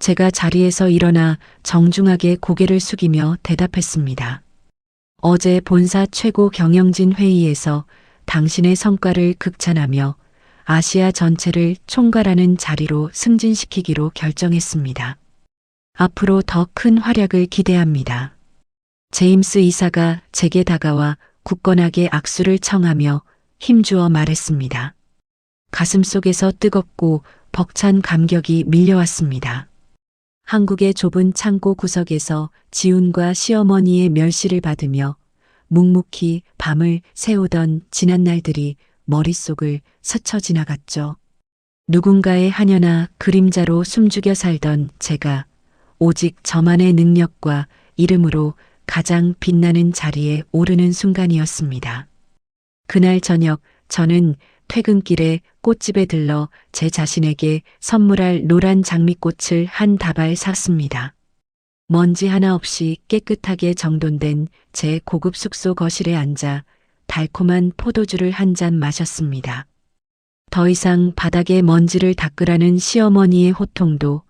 제가 자리에서 일어나 정중하게 고개를 숙이며 대답했습니다. 어제 본사 최고 경영진 회의에서 당신의 성과를 극찬하며 아시아 전체를 총괄하는 자리로 승진시키기로 결정했습니다. 앞으로 더 큰 활약을 기대합니다. 제임스 이사가 제게 다가와 굳건하게 악수를 청하며 힘주어 말했습니다. 가슴속에서 뜨겁고 벅찬 감격이 밀려왔습니다. 한국의 좁은 창고 구석에서 지훈과 시어머니의 멸시를 받으며 묵묵히 밤을 새우던 지난 날들이 머릿속을 스쳐 지나갔죠. 누군가의 하녀나 그림자로 숨죽여 살던 제가 오직 저만의 능력과 이름으로 가장 빛나는 자리에 오르는 순간이었습니다. 그날 저녁 저는 퇴근길에 꽃집에 들러 제 자신에게 선물할 노란 장미꽃을 한 다발 샀습니다. 먼지 하나 없이 깨끗하게 정돈된 제 고급 숙소 거실에 앉아 달콤한 포도주를 한 잔 마셨습니다. 더 이상 바닥에 먼지를 닦으라는 시어머니의 호통도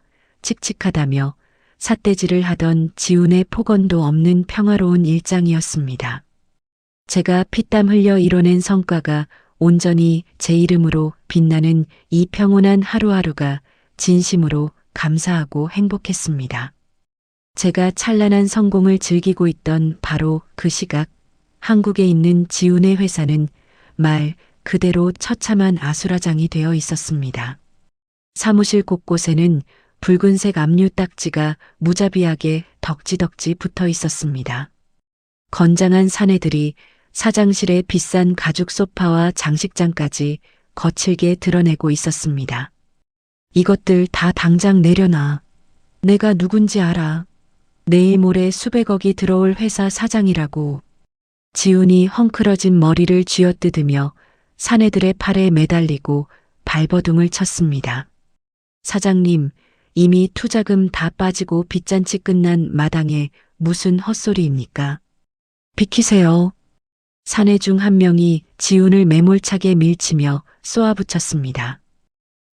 칙칙하다며 삿대질을 하던 지훈의 폭언도 없는 평화로운 일장이었습니다. 제가 피땀 흘려 이뤄낸 성과가 온전히 제 이름으로 빛나는 이 평온한 하루하루가 진심으로 감사하고 행복했습니다. 제가 찬란한 성공을 즐기고 있던 바로 그 시각, 한국에 있는 지훈의 회사는 말 그대로 처참한 아수라장이 되어 있었습니다. 사무실 곳곳에는 붉은색 압류 딱지가 무자비하게 덕지덕지 붙어 있었습니다. 건장한 사내들이 사장실의 비싼 가죽 소파와 장식장까지 거칠게 드러내고 있었습니다. 이것들 다 당장 내려놔. 내가 누군지 알아. 내일 모레 수백억이 들어올 회사 사장이라고. 지훈이 헝클어진 머리를 쥐어뜯으며 사내들의 팔에 매달리고 발버둥을 쳤습니다. 사장님, 이미 투자금 다 빠지고 빚잔치 끝난 마당에 무슨 헛소리입니까? 비키세요. 사내 중 한 명이 지훈을 매몰차게 밀치며 쏘아붙였습니다.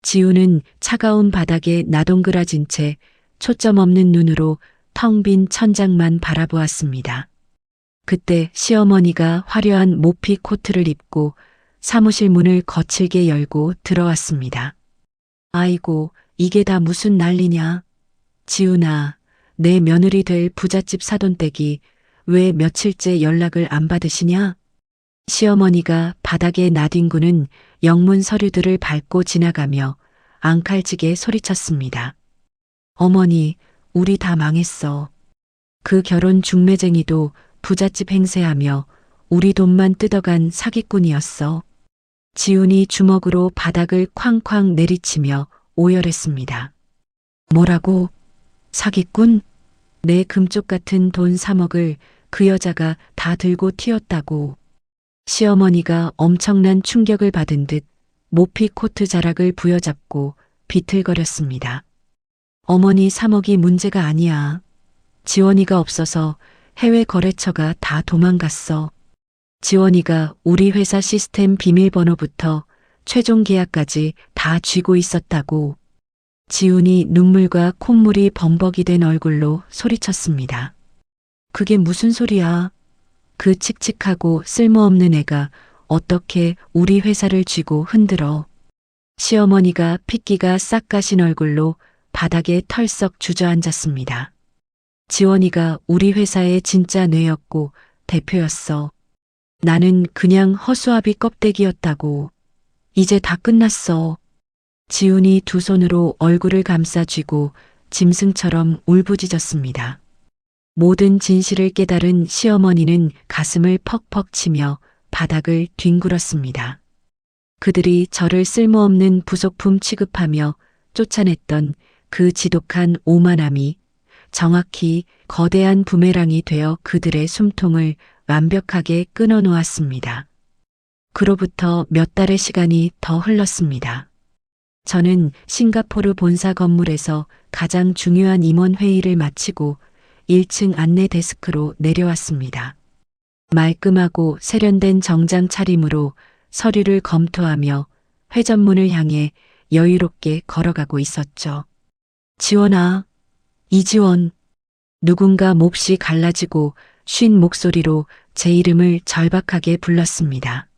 지훈은 차가운 바닥에 나동그라진 채 초점 없는 눈으로 텅 빈 천장만 바라보았습니다. 그때 시어머니가 화려한 모피 코트를 입고 사무실 문을 거칠게 열고 들어왔습니다. 아이고, 이게 다 무슨 난리냐? 지훈아, 내 며느리 될 부잣집 사돈댁이 왜 며칠째 연락을 안 받으시냐? 시어머니가 바닥에 나뒹구는 영문 서류들을 밟고 지나가며 앙칼지게 소리쳤습니다. 어머니, 우리 다 망했어. 그 결혼 중매쟁이도 부잣집 행세하며 우리 돈만 뜯어간 사기꾼이었어. 지훈이 주먹으로 바닥을 쾅쾅 내리치며 오열했습니다. 뭐라고? 사기꾼? 내 금쪽 같은 돈 3억을 그 여자가 다 들고 튀었다고. 시어머니가 엄청난 충격을 받은 듯 모피 코트 자락을 부여잡고 비틀거렸습니다. 어머니 3억이 문제가 아니야. 지원이가 없어서 해외 거래처가 다 도망갔어. 지원이가 우리 회사 시스템 비밀번호부터 최종 계약까지 다 쥐고 있었다고. 지훈이 눈물과 콧물이 범벅이 된 얼굴로 소리쳤습니다. 그게 무슨 소리야? 그 칙칙하고 쓸모없는 애가 어떻게 우리 회사를 쥐고 흔들어. 시어머니가 핏기가 싹 가신 얼굴로 바닥에 털썩 주저앉았습니다. 지원이가 우리 회사의 진짜 뇌였고 대표였어. 나는 그냥 허수아비 껍데기였다고. 이제 다 끝났어. 지훈이 두 손으로 얼굴을 감싸 쥐고 짐승처럼 울부짖었습니다. 모든 진실을 깨달은 시어머니는 가슴을 퍽퍽 치며 바닥을 뒹굴었습니다. 그들이 저를 쓸모없는 부속품 취급하며 쫓아냈던 그 지독한 오만함이 정확히 거대한 부메랑이 되어 그들의 숨통을 완벽하게 끊어놓았습니다. 그로부터 몇 달의 시간이 더 흘렀습니다. 저는 싱가포르 본사 건물에서 가장 중요한 임원 회의를 마치고 1층 안내 데스크로 내려왔습니다. 말끔하고 세련된 정장 차림으로 서류를 검토하며 회전문을 향해 여유롭게 걸어가고 있었죠. 지원아, 이지원. 누군가 몹시 갈라지고 쉰 목소리로 제 이름을 절박하게 불렀습니다.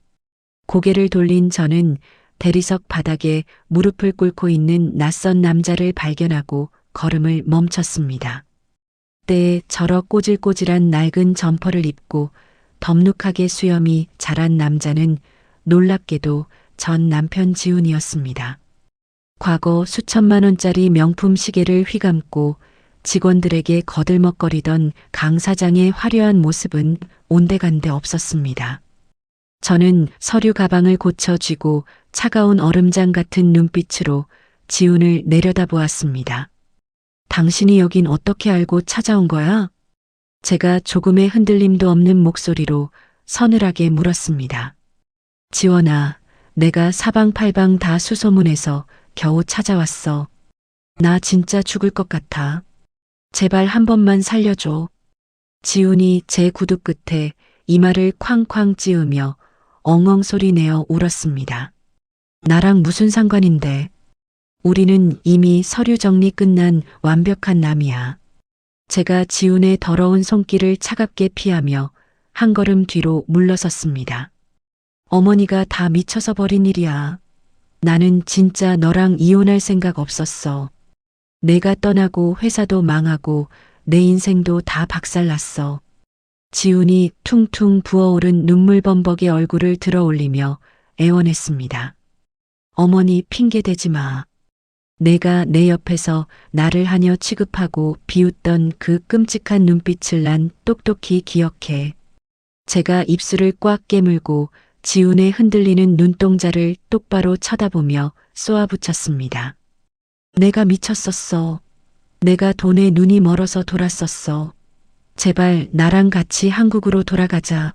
고개를 돌린 저는 대리석 바닥에 무릎을 꿇고 있는 낯선 남자를 발견하고 걸음을 멈췄습니다. 때에 저러 꼬질꼬질한 낡은 점퍼를 입고 덥룩하게 수염이 자란 남자는 놀랍게도 전 남편 지훈이었습니다. 과거 수천만 원짜리 명품 시계를 휘감고 직원들에게 거들먹거리던 강 사장의 화려한 모습은 온데간데 없었습니다. 저는 서류 가방을 고쳐 쥐고 차가운 얼음장 같은 눈빛으로 지훈을 내려다보았습니다. 당신이 여긴 어떻게 알고 찾아온 거야? 제가 조금의 흔들림도 없는 목소리로 서늘하게 물었습니다. 지원아, 내가 사방팔방 다 수소문해서 겨우 찾아왔어. 나 진짜 죽을 것 같아. 제발 한 번만 살려줘. 지훈이 제 구두 끝에 이마를 쾅쾅 찌으며 엉엉 소리 내어 울었습니다. 나랑 무슨 상관인데. 우리는 이미 서류 정리 끝난 완벽한 남이야. 제가 지훈의 더러운 손길을 차갑게 피하며 한 걸음 뒤로 물러섰습니다. 어머니가 다 미쳐서 버린 일이야. 나는 진짜 너랑 이혼할 생각 없었어. 내가 떠나고 회사도 망하고 내 인생도 다 박살났어. 지훈이 퉁퉁 부어오른 눈물범벅의 얼굴을 들어 올리며 애원했습니다. 어머니 핑계대지 마. 내가 내 옆에서 나를 하녀 취급하고 비웃던 그 끔찍한 눈빛을 난 똑똑히 기억해. 제가 입술을 꽉 깨물고 지훈의 흔들리는 눈동자를 똑바로 쳐다보며 쏘아붙였습니다. 내가 미쳤었어. 내가 돈에 눈이 멀어서 돌았었어. 제발 나랑 같이 한국으로 돌아가자.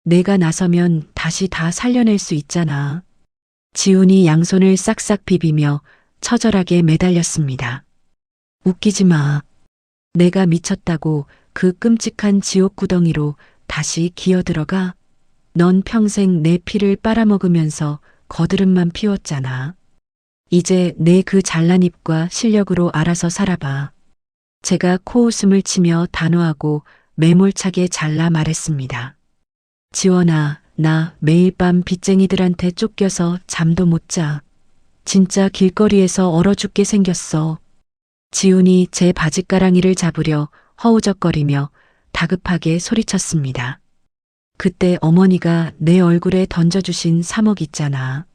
내가 나서면 다시 다 살려낼 수 있잖아. 지훈이 양손을 싹싹 비비며 처절하게 매달렸습니다. 웃기지 마. 내가 미쳤다고 그 끔찍한 지옥 구덩이로 다시 기어들어가? 넌 평생 내 피를 빨아먹으면서 거드름만 피웠잖아. 이제 내 그 잘난 입과 실력으로 알아서 살아봐. 제가 코웃음을 치며 단호하고 매몰차게 잘라 말했습니다. 지원아, 나 매일 밤 빚쟁이들한테 쫓겨서 잠도 못 자. 진짜 길거리에서 얼어 죽게 생겼어. 지훈이 제 바짓가랑이를 잡으려 허우적거리며 다급하게 소리쳤습니다. 그때 어머니가 내 얼굴에 던져주신 3억 있잖아.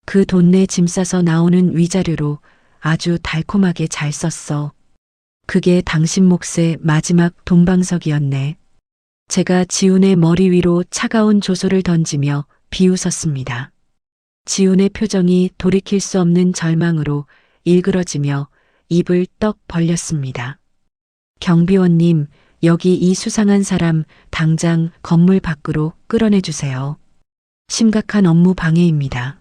그 돈내 짐 싸서 나오는 위자료로 아주 달콤하게 잘 썼어. 그게 당신 몫의 마지막 돈방석이었네. 제가 지훈의 머리 위로 차가운 조소를 던지며 비웃었습니다. 지훈의 표정이 돌이킬 수 없는 절망으로 일그러지며 입을 떡 벌렸습니다. 경비원님, 여기 이 수상한 사람 당장 건물 밖으로 끌어내주세요. 심각한 업무 방해입니다.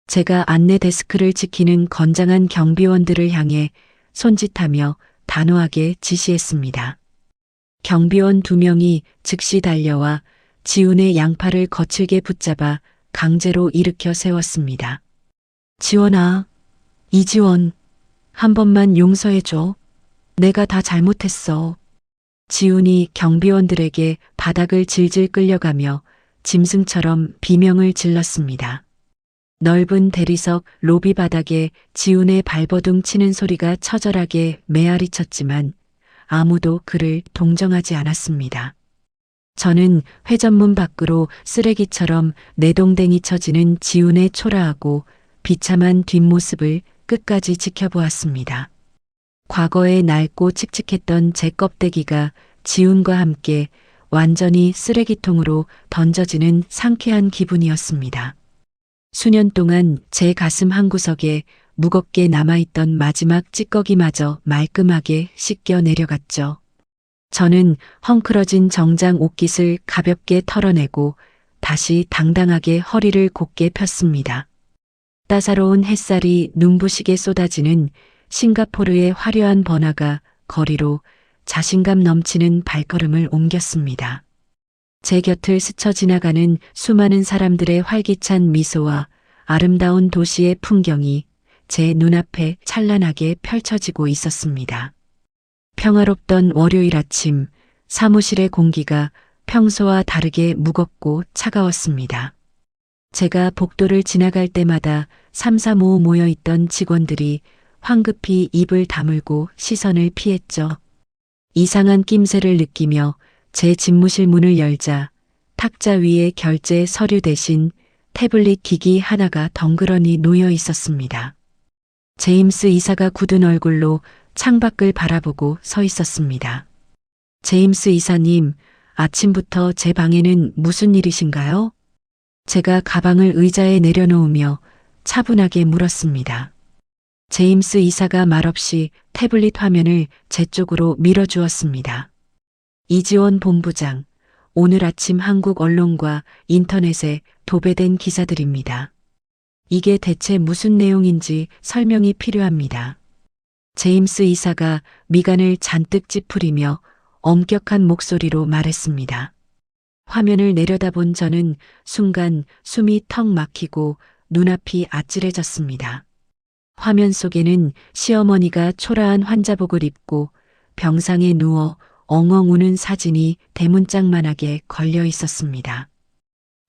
제가 안내 데스크를 지키는 건장한 경비원들을 향해 손짓하며 단호하게 지시했습니다. 경비원 2명이 즉시 달려와 지훈의 양팔을 거칠게 붙잡아 강제로 일으켜 세웠습니다. 지원아, 이지원, 한 번만 용서해줘. 내가 다 잘못했어. 지훈이 경비원들에게 바닥을 질질 끌려가며 짐승처럼 비명을 질렀습니다. 넓은 대리석 로비 바닥에 지훈의 발버둥 치는 소리가 처절하게 메아리쳤지만 아무도 그를 동정하지 않았습니다. 저는 회전문 밖으로 쓰레기처럼 내동댕이 쳐지는 지훈의 초라하고 비참한 뒷모습을 끝까지 지켜보았습니다. 과거에 낡고 칙칙했던 제 껍데기가 지훈과 함께 완전히 쓰레기통으로 던져지는 상쾌한 기분이었습니다. 수년 동안 제 가슴 한구석에 무겁게 남아있던 마지막 찌꺼기마저 말끔하게 씻겨 내려갔죠. 저는 헝클어진 정장 옷깃을 가볍게 털어내고 다시 당당하게 허리를 곧게 폈습니다. 따사로운 햇살이 눈부시게 쏟아지는 싱가포르의 화려한 번화가 거리로 자신감 넘치는 발걸음을 옮겼습니다. 제 곁을 스쳐 지나가는 수많은 사람들의 활기찬 미소와 아름다운 도시의 풍경이 제 눈앞에 찬란하게 펼쳐지고 있었습니다. 평화롭던 월요일 아침, 사무실의 공기가 평소와 다르게 무겁고 차가웠습니다. 제가 복도를 지나갈 때마다 삼삼오오 모여있던 직원들이 황급히 입을 다물고 시선을 피했죠. 이상한 낌새를 느끼며 제 집무실 문을 열자 탁자 위에 결제 서류 대신 태블릿 기기 하나가 덩그러니 놓여 있었습니다. 제임스 이사가 굳은 얼굴로 창밖을 바라보고 서 있었습니다. 제임스 이사님, 아침부터 제 방에는 무슨 일이신가요? 제가 가방을 의자에 내려놓으며 차분하게 물었습니다. 제임스 이사가 말없이 태블릿 화면을 제 쪽으로 밀어주었습니다. 이지원 본부장, 오늘 아침 한국 언론과 인터넷에 도배된 기사들입니다. 이게 대체 무슨 내용인지 설명이 필요합니다. 제임스 이사가 미간을 잔뜩 찌푸리며 엄격한 목소리로 말했습니다. 화면을 내려다본 저는 순간 숨이 턱 막히고 눈앞이 아찔해졌습니다. 화면 속에는 시어머니가 초라한 환자복을 입고 병상에 누워 엉엉 우는 사진이 대문짝만하게 걸려 있었습니다.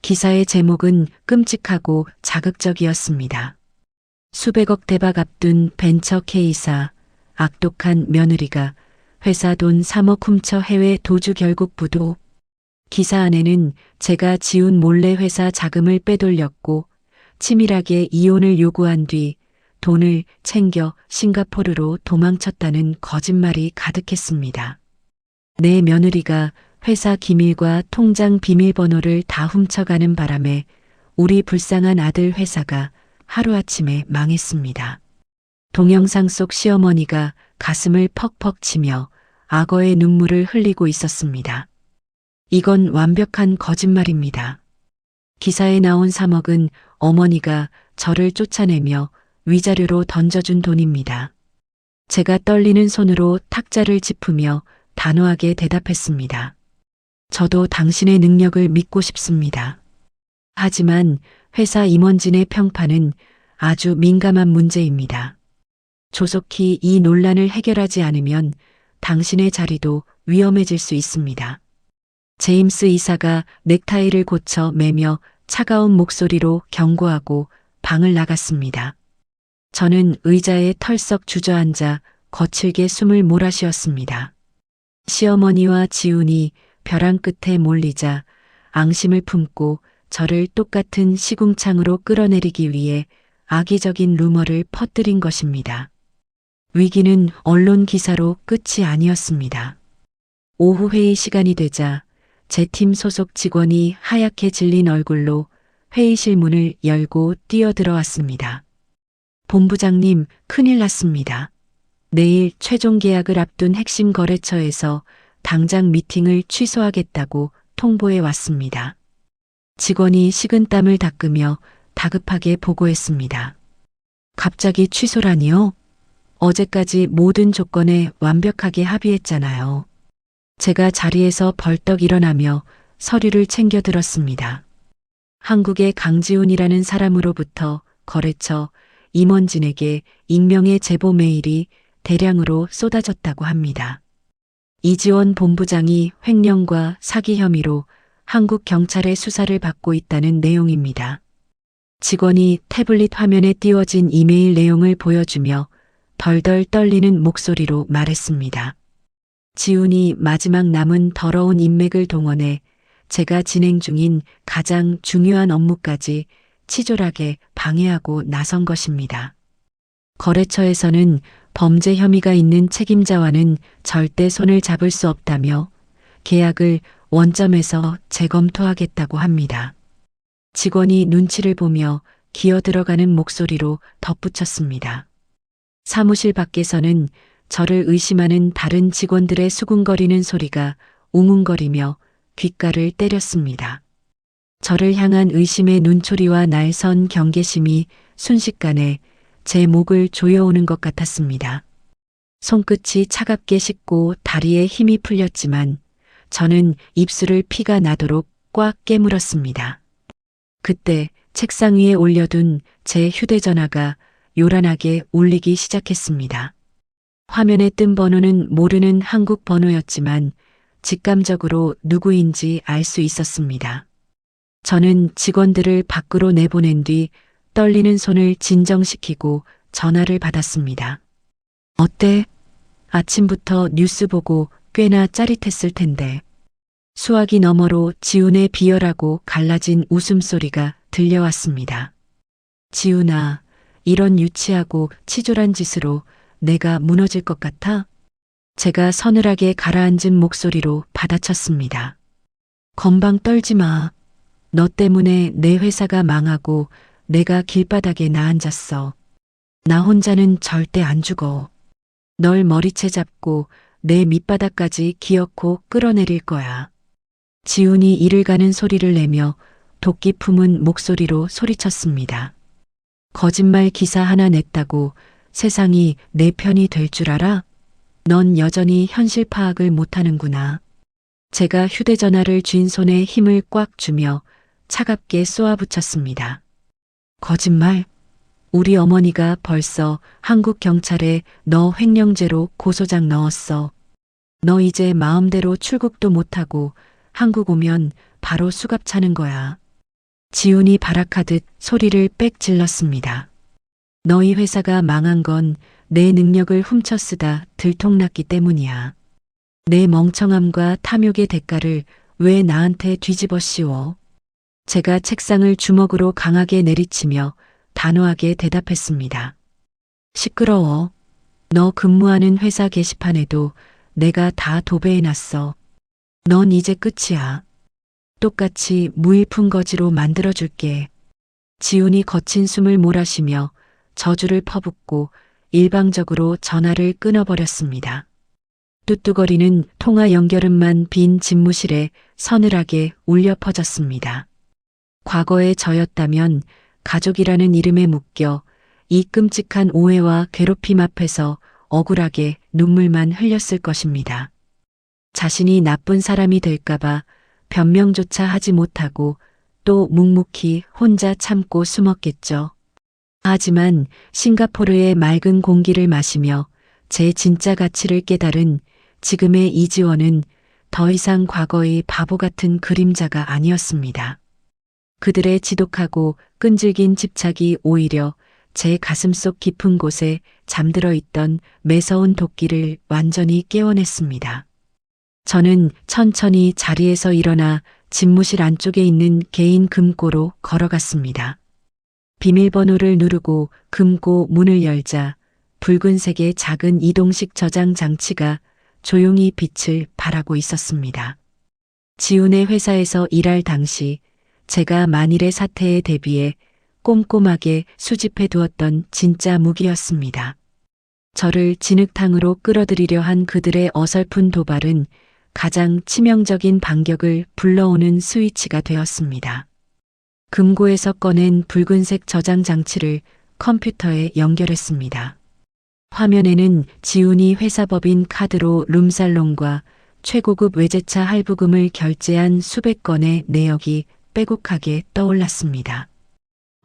기사의 제목은 끔찍하고 자극적이었습니다. 수백억 대박 앞둔 벤처 K사, 악독한 며느리가 회사 돈 3억 훔쳐 해외 도주 결국 부도. 기사 안에는 제가 지운 몰래 회사 자금을 빼돌렸고 치밀하게 이혼을 요구한 뒤 돈을 챙겨 싱가포르로 도망쳤다는 거짓말이 가득했습니다. 내 며느리가 회사 기밀과 통장 비밀번호를 다 훔쳐가는 바람에 우리 불쌍한 아들 회사가 하루아침에 망했습니다. 동영상 속 시어머니가 가슴을 퍽퍽 치며 악어의 눈물을 흘리고 있었습니다. 이건 완벽한 거짓말입니다. 기사에 나온 3억은 어머니가 저를 쫓아내며 위자료로 던져준 돈입니다. 제가 떨리는 손으로 탁자를 짚으며 단호하게 대답했습니다. 저도 당신의 능력을 믿고 싶습니다. 하지만 회사 임원진의 평판은 아주 민감한 문제입니다. 조속히 이 논란을 해결하지 않으면 당신의 자리도 위험해질 수 있습니다. 제임스 이사가 넥타이를 고쳐 매며 차가운 목소리로 경고하고 방을 나갔습니다. 저는 의자에 털썩 주저앉아 거칠게 숨을 몰아쉬었습니다. 시어머니와 지훈이 벼랑 끝에 몰리자 앙심을 품고 저를 똑같은 시궁창으로 끌어내리기 위해 악의적인 루머를 퍼뜨린 것입니다. 위기는 언론 기사로 끝이 아니었습니다. 오후 회의 시간이 되자 제 팀 소속 직원이 하얗게 질린 얼굴로 회의실 문을 열고 뛰어들어왔습니다. 본부장님, 큰일 났습니다. 내일 최종 계약을 앞둔 핵심 거래처에서 당장 미팅을 취소하겠다고 통보해 왔습니다. 직원이 식은땀을 닦으며 다급하게 보고했습니다. 갑자기 취소라니요? 어제까지 모든 조건에 완벽하게 합의했잖아요. 제가 자리에서 벌떡 일어나며 서류를 챙겨 들었습니다. 한국의 강지훈이라는 사람으로부터 거래처 임원진에게 익명의 제보 메일이 대량으로 쏟아졌다고 합니다. 이지원 본부장이 횡령과 사기 혐의로 한국 경찰의 수사를 받고 있다는 내용입니다. 직원이 태블릿 화면에 띄워진 이메일 내용을 보여주며 덜덜 떨리는 목소리로 말했습니다. 지훈이 마지막 남은 더러운 인맥을 동원해 제가 진행 중인 가장 중요한 업무까지 치졸하게 방해하고 나선 것입니다. 거래처에서는 범죄 혐의가 있는 책임자와는 절대 손을 잡을 수 없다며 계약을 원점에서 재검토하겠다고 합니다. 직원이 눈치를 보며 기어들어가는 목소리로 덧붙였습니다. 사무실 밖에서는 저를 의심하는 다른 직원들의 수군거리는 소리가 웅웅거리며 귓가를 때렸습니다. 저를 향한 의심의 눈초리와 날선 경계심이 순식간에 제 목을 조여오는 것 같았습니다. 손끝이 차갑게 식고 다리에 힘이 풀렸지만 저는 입술을 피가 나도록 꽉 깨물었습니다. 그때 책상 위에 올려둔 제 휴대전화가 요란하게 울리기 시작했습니다. 화면에 뜬 번호는 모르는 한국 번호였지만 직감적으로 누구인지 알 수 있었습니다. 저는 직원들을 밖으로 내보낸 뒤 떨리는 손을 진정시키고 전화를 받았습니다. 어때? 아침부터 뉴스 보고 꽤나 짜릿했을 텐데. 수화기 너머로 지훈의 비열하고 갈라진 웃음소리가 들려왔습니다. 지훈아, 이런 유치하고 치졸한 짓으로 내가 무너질 것 같아? 제가 서늘하게 가라앉은 목소리로 받아쳤습니다. 건방 떨지 마. 너 때문에 내 회사가 망하고 내가 길바닥에 나앉았어. 나 혼자는 절대 안 죽어. 널 머리채 잡고 내 밑바닥까지 기어코 끌어내릴 거야. 지훈이 이를 가는 소리를 내며 도끼 품은 목소리로 소리쳤습니다. 거짓말 기사 하나 냈다고 세상이 내 편이 될 줄 알아? 넌 여전히 현실 파악을 못하는구나. 제가 휴대전화를 쥔 손에 힘을 꽉 주며 차갑게 쏘아붙였습니다. 거짓말? 우리 어머니가 벌써 한국 경찰에 너 횡령죄로 고소장 넣었어. 너 이제 마음대로 출국도 못하고 한국 오면 바로 수갑 차는 거야. 지훈이 발악하듯 소리를 빽 질렀습니다. 너희 회사가 망한 건 내 능력을 훔쳐 쓰다 들통났기 때문이야. 내 멍청함과 탐욕의 대가를 왜 나한테 뒤집어 씌워? 제가 책상을 주먹으로 강하게 내리치며 단호하게 대답했습니다. 시끄러워. 너 근무하는 회사 게시판에도 내가 다 도배해놨어. 넌 이제 끝이야. 똑같이 무일푼 거지로 만들어줄게. 지훈이 거친 숨을 몰아쉬며 저주를 퍼붓고 일방적으로 전화를 끊어버렸습니다. 뚜뚜거리는 통화 연결음만 빈 집무실에 서늘하게 울려 퍼졌습니다. 과거의 저였다면 가족이라는 이름에 묶여 이 끔찍한 오해와 괴롭힘 앞에서 억울하게 눈물만 흘렸을 것입니다. 자신이 나쁜 사람이 될까봐 변명조차 하지 못하고 또 묵묵히 혼자 참고 숨었겠죠. 하지만 싱가포르의 맑은 공기를 마시며 제 진짜 가치를 깨달은 지금의 이지원은 더 이상 과거의 바보 같은 그림자가 아니었습니다. 그들의 지독하고 끈질긴 집착이 오히려 제 가슴속 깊은 곳에 잠들어 있던 매서운 도끼를 완전히 깨워냈습니다. 저는 천천히 자리에서 일어나 집무실 안쪽에 있는 개인 금고로 걸어갔습니다. 비밀번호를 누르고 금고 문을 열자 붉은색의 작은 이동식 저장 장치가 조용히 빛을 발하고 있었습니다. 지훈의 회사에서 일할 당시 제가 만일의 사태에 대비해 꼼꼼하게 수집해 두었던 진짜 무기였습니다. 저를 진흙탕으로 끌어들이려 한 그들의 어설픈 도발은 가장 치명적인 반격을 불러오는 스위치가 되었습니다. 금고에서 꺼낸 붉은색 저장 장치를 컴퓨터에 연결했습니다. 화면에는 지훈이 회사법인 카드로 룸살롱과 최고급 외제차 할부금을 결제한 수백 건의 내역이 빼곡하게 떠올랐습니다.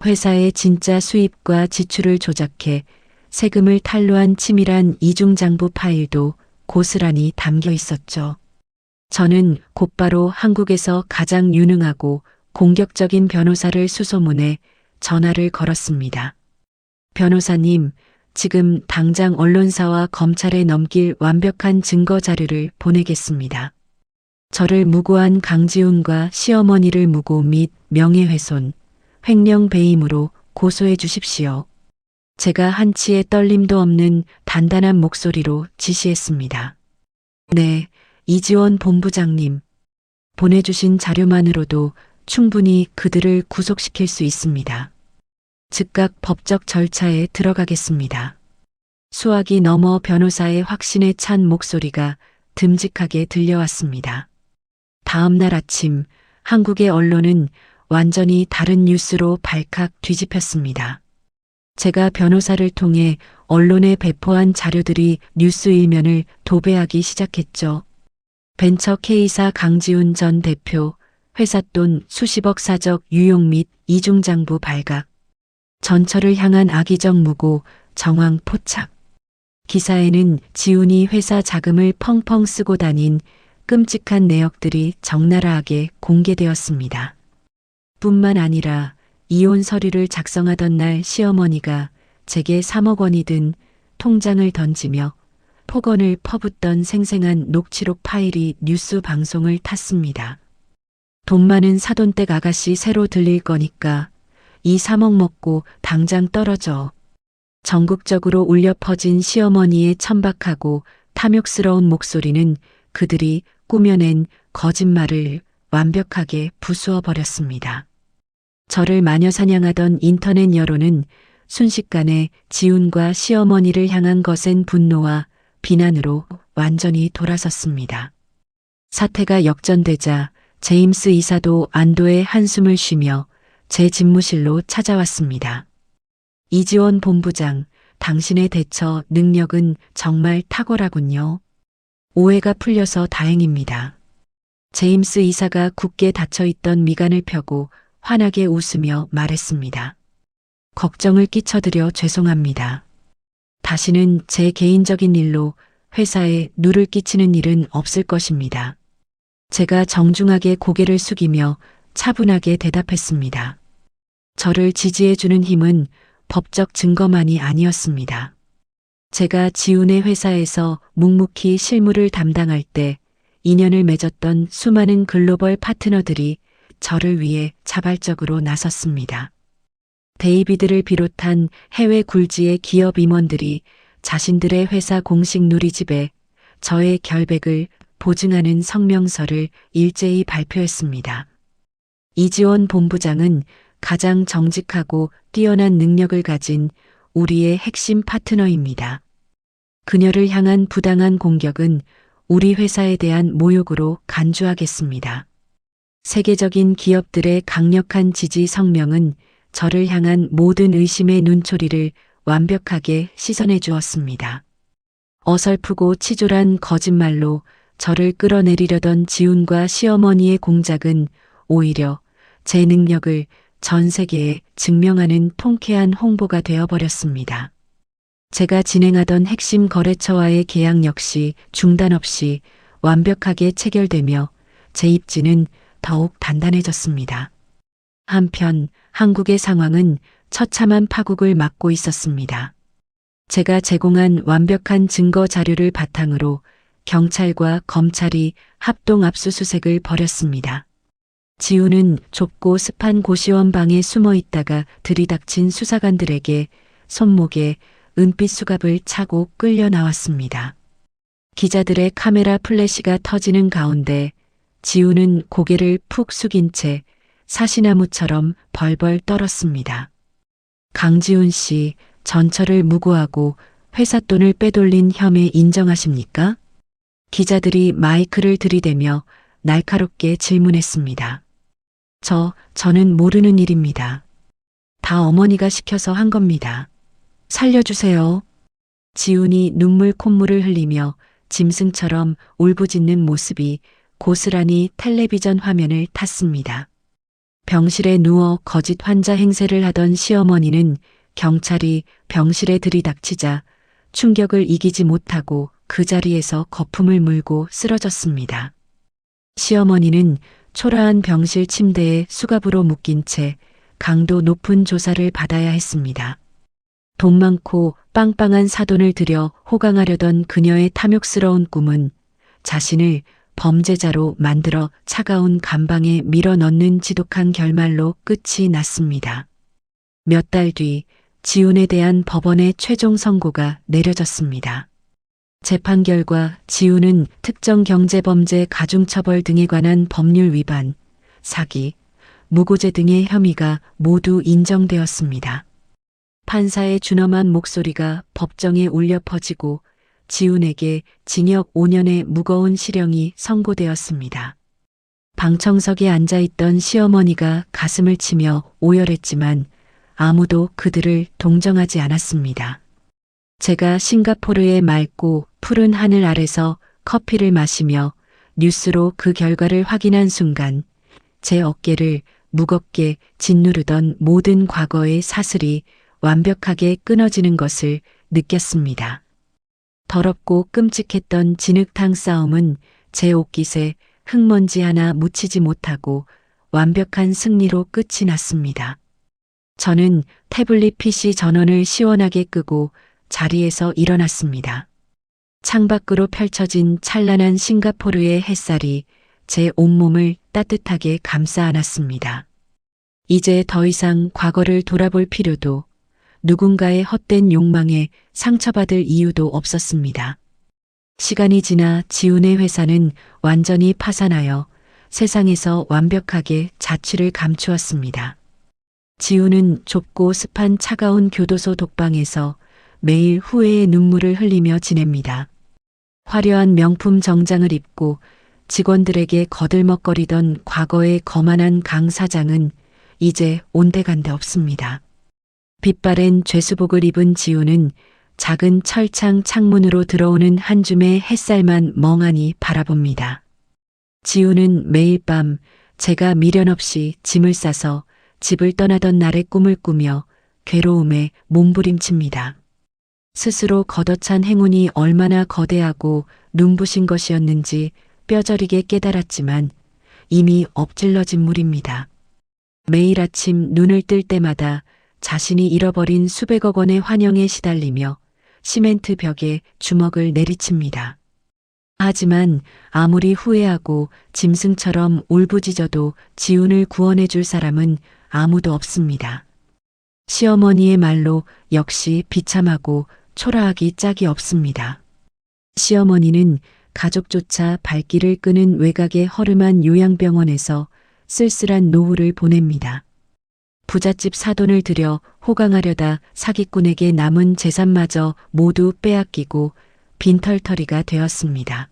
회사의 진짜 수입과 지출을 조작해 세금을 탈루한 치밀한 이중장부 파일도 고스란히 담겨 있었죠. 저는 곧바로 한국에서 가장 유능하고 공격적인 변호사를 수소문해 전화를 걸었습니다. 변호사님, 지금 당장 언론사와 검찰에 넘길 완벽한 증거 자료를 보내겠습니다. 저를 무고한 강지훈과 시어머니를 무고 및 명예훼손, 횡령 배임으로 고소해 주십시오. 제가 한치의 떨림도 없는 단단한 목소리로 지시했습니다. 네, 이지원 본부장님. 보내주신 자료만으로도 충분히 그들을 구속시킬 수 있습니다. 즉각 법적 절차에 들어가겠습니다. 수화기 너머 변호사의 확신에 찬 목소리가 듬직하게 들려왔습니다. 다음 날 아침 한국의 언론은 완전히 다른 뉴스로 발칵 뒤집혔습니다. 제가 변호사를 통해 언론에 배포한 자료들이 뉴스 일면을 도배하기 시작했죠. 벤처 K사 강지훈 전 대표, 회사 돈 수십억 사적 유용 및 이중장부 발각, 전처를 향한 악의적 무고, 정황 포착. 기사에는 지훈이 회사 자금을 펑펑 쓰고 다닌 끔찍한 내역들이 적나라하게 공개되었습니다. 뿐만 아니라 이혼 서류를 작성하던 날 시어머니가 제게 3억 원이 든 통장을 던지며 폭언을 퍼붓던 생생한 녹취록 파일이 뉴스 방송을 탔습니다. 돈 많은 사돈댁 아가씨 새로 들릴 거니까 이 3억 먹고 당장 떨어져. 전국적으로 울려 퍼진 시어머니의 천박하고 탐욕스러운 목소리는 그들이 꾸며낸 거짓말을 완벽하게 부수어 버렸습니다. 저를 마녀 사냥하던 인터넷 여론은 순식간에 지훈과 시어머니를 향한 거센 분노와 비난으로 완전히 돌아섰습니다. 사태가 역전되자 제임스 이사도 안도의 한숨을 쉬며 제 집무실로 찾아왔습니다. 이지원 본부장, 당신의 대처 능력은 정말 탁월하군요. 오해가 풀려서 다행입니다. 제임스 이사가 굳게 닫혀있던 미간을 펴고 환하게 웃으며 말했습니다. 걱정을 끼쳐드려 죄송합니다. 다시는 제 개인적인 일로 회사에 누를 끼치는 일은 없을 것입니다. 제가 정중하게 고개를 숙이며 차분하게 대답했습니다. 저를 지지해주는 힘은 법적 증거만이 아니었습니다. 제가 지훈의 회사에서 묵묵히 실무를 담당할 때 인연을 맺었던 수많은 글로벌 파트너들이 저를 위해 자발적으로 나섰습니다. 데이비드를 비롯한 해외 굴지의 기업 임원들이 자신들의 회사 공식 누리집에 저의 결백을 보증하는 성명서를 일제히 발표했습니다. 이지원 본부장은 가장 정직하고 뛰어난 능력을 가진 우리의 핵심 파트너입니다. 그녀를 향한 부당한 공격은 우리 회사에 대한 모욕으로 간주하겠습니다. 세계적인 기업들의 강력한 지지 성명은 저를 향한 모든 의심의 눈초리를 완벽하게 씻어내 주었습니다. 어설프고 치졸한 거짓말로 저를 끌어내리려던 지훈과 시어머니의 공작은 오히려 제 능력을 전 세계에 증명하는 통쾌한 홍보가 되어버렸습니다. 제가 진행하던 핵심 거래처와의 계약 역시 중단 없이 완벽하게 체결되며 제 입지는 더욱 단단해졌습니다. 한편 한국의 상황은 처참한 파국을 맞고 있었습니다. 제가 제공한 완벽한 증거 자료를 바탕으로 경찰과 검찰이 합동 압수수색을 벌였습니다. 지훈은 좁고 습한 고시원 방에 숨어 있다가 들이닥친 수사관들에게 손목에 은빛 수갑을 차고 끌려 나왔습니다. 기자들의 카메라 플래시가 터지는 가운데 지훈은 고개를 푹 숙인 채 사시나무처럼 벌벌 떨었습니다. 강지훈 씨, 전처를 무고하고 회사 돈을 빼돌린 혐의 인정하십니까? 기자들이 마이크를 들이대며 날카롭게 질문했습니다. 저는 모르는 일입니다. 다 어머니가 시켜서 한 겁니다. 살려주세요. 지훈이 눈물 콧물을 흘리며 짐승처럼 울부짖는 모습이 고스란히 텔레비전 화면을 탔습니다. 병실에 누워 거짓 환자 행세를 하던 시어머니는 경찰이 병실에 들이닥치자 충격을 이기지 못하고 그 자리에서 거품을 물고 쓰러졌습니다. 시어머니는 초라한 병실 침대에 수갑으로 묶인 채 강도 높은 조사를 받아야 했습니다. 돈 많고 빵빵한 사돈을 들여 호강하려던 그녀의 탐욕스러운 꿈은 자신을 범죄자로 만들어 차가운 감방에 밀어넣는 지독한 결말로 끝이 났습니다. 몇 달 뒤 지훈에 대한 법원의 최종 선고가 내려졌습니다. 재판 결과 지훈은 특정 경제범죄 가중처벌 등에 관한 법률 위반, 사기, 무고죄 등의 혐의가 모두 인정되었습니다. 판사의 준엄한 목소리가 법정에 울려 퍼지고 지훈에게 징역 5년의 무거운 실형이 선고되었습니다. 방청석에 앉아있던 시어머니가 가슴을 치며 오열했지만 아무도 그들을 동정하지 않았습니다. 제가 싱가포르의 맑고 푸른 하늘 아래서 커피를 마시며 뉴스로 그 결과를 확인한 순간 제 어깨를 무겁게 짓누르던 모든 과거의 사슬이 완벽하게 끊어지는 것을 느꼈습니다. 더럽고 끔찍했던 진흙탕 싸움은 제 옷깃에 흙먼지 하나 묻히지 못하고 완벽한 승리로 끝이 났습니다. 저는 태블릿 PC 전원을 시원하게 끄고 자리에서 일어났습니다. 창밖으로 펼쳐진 찬란한 싱가포르의 햇살이 제 온몸을 따뜻하게 감싸 안았습니다. 이제 더 이상 과거를 돌아볼 필요도 누군가의 헛된 욕망에 상처받을 이유도 없었습니다. 시간이 지나 지훈의 회사는 완전히 파산하여 세상에서 완벽하게 자취를 감추었습니다. 지훈은 좁고 습한 차가운 교도소 독방에서 매일 후회의 눈물을 흘리며 지냅니다. 화려한 명품 정장을 입고 직원들에게 거들먹거리던 과거의 거만한 강 사장은 이제 온데간데 없습니다. 빛바랜 죄수복을 입은 지우는 작은 철창 창문으로 들어오는 한 줌의 햇살만 멍하니 바라봅니다. 지우는 매일 밤 제가 미련 없이 짐을 싸서 집을 떠나던 날의 꿈을 꾸며 괴로움에 몸부림칩니다. 스스로 걷어찬 행운이 얼마나 거대하고 눈부신 것이었는지 뼈저리게 깨달았지만 이미 엎질러진 물입니다. 매일 아침 눈을 뜰 때마다 자신이 잃어버린 수백억 원의 환영에 시달리며 시멘트 벽에 주먹을 내리칩니다. 하지만 아무리 후회하고 짐승처럼 울부짖어도 지훈을 구원해 줄 사람은 아무도 없습니다. 시어머니의 말로 역시 비참하고 초라하기 짝이 없습니다. 시어머니는 가족조차 발길을 끄는 외곽의 허름한 요양병원에서 쓸쓸한 노후를 보냅니다. 부잣집 사돈을 들여 호강하려다 사기꾼에게 남은 재산마저 모두 빼앗기고 빈털터리가 되었습니다.